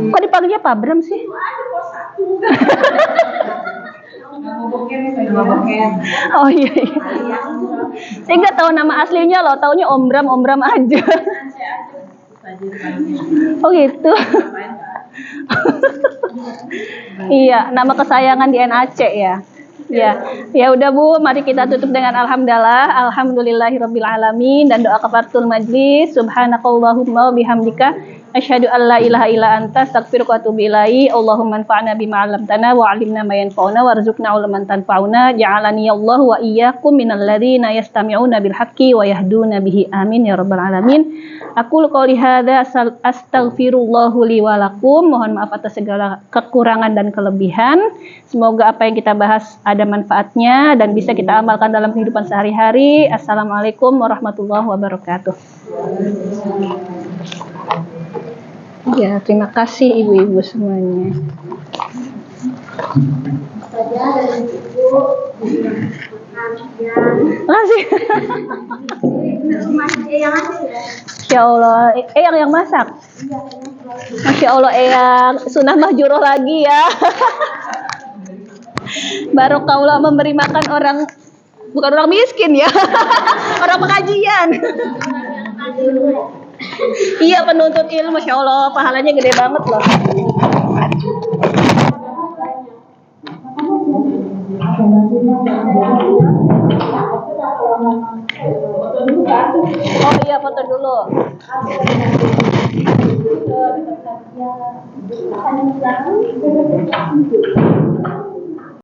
Kok dipanggilnya Pak Bram sih? Oh iya. Saya nggak tahu nama aslinya loh, taunya Om Bram aja. Oh gitu. Iya, nama kesayangan di NAC ya. Ya udah Bu, mari kita tutup dengan alhamdulillahirabbil alamin dan doa kafaratul majlis. Subhanakallahumma wa bihamdika asyhadu an la ilaha illa anta astaghfiruka wa atubu ilaik. Allahumma anfa'na bima 'allamtana wa 'allimna ma yanfa'una warzuqna ilman tanfa'una. Ja'alani Allah wa iyyakum minal ladzina yastami'una bil haqqi wa yahduna bihi. Amin ya rabbal alamin. Aku qouli hadza astaghfirullahu li wa lakum. Mohon maaf atas segala kekurangan dan kelebihan. Semoga apa yang kita bahas ada manfaatnya dan bisa kita amalkan dalam kehidupan sehari-hari. Assalamualaikum warahmatullahi wabarakatuh. Ya, terima kasih ibu-ibu semuanya. Saja dan ibu Makasih. Masya Allah, yang masak. Masya Allah, yang sunnah mahjuroh lagi ya. Barokahullah memberi makan orang, bukan orang miskin ya, orang pengajian. Iya, penuntut ilmu, Masya Allah, pahalanya gede banget loh. Oh iya, foto dulu.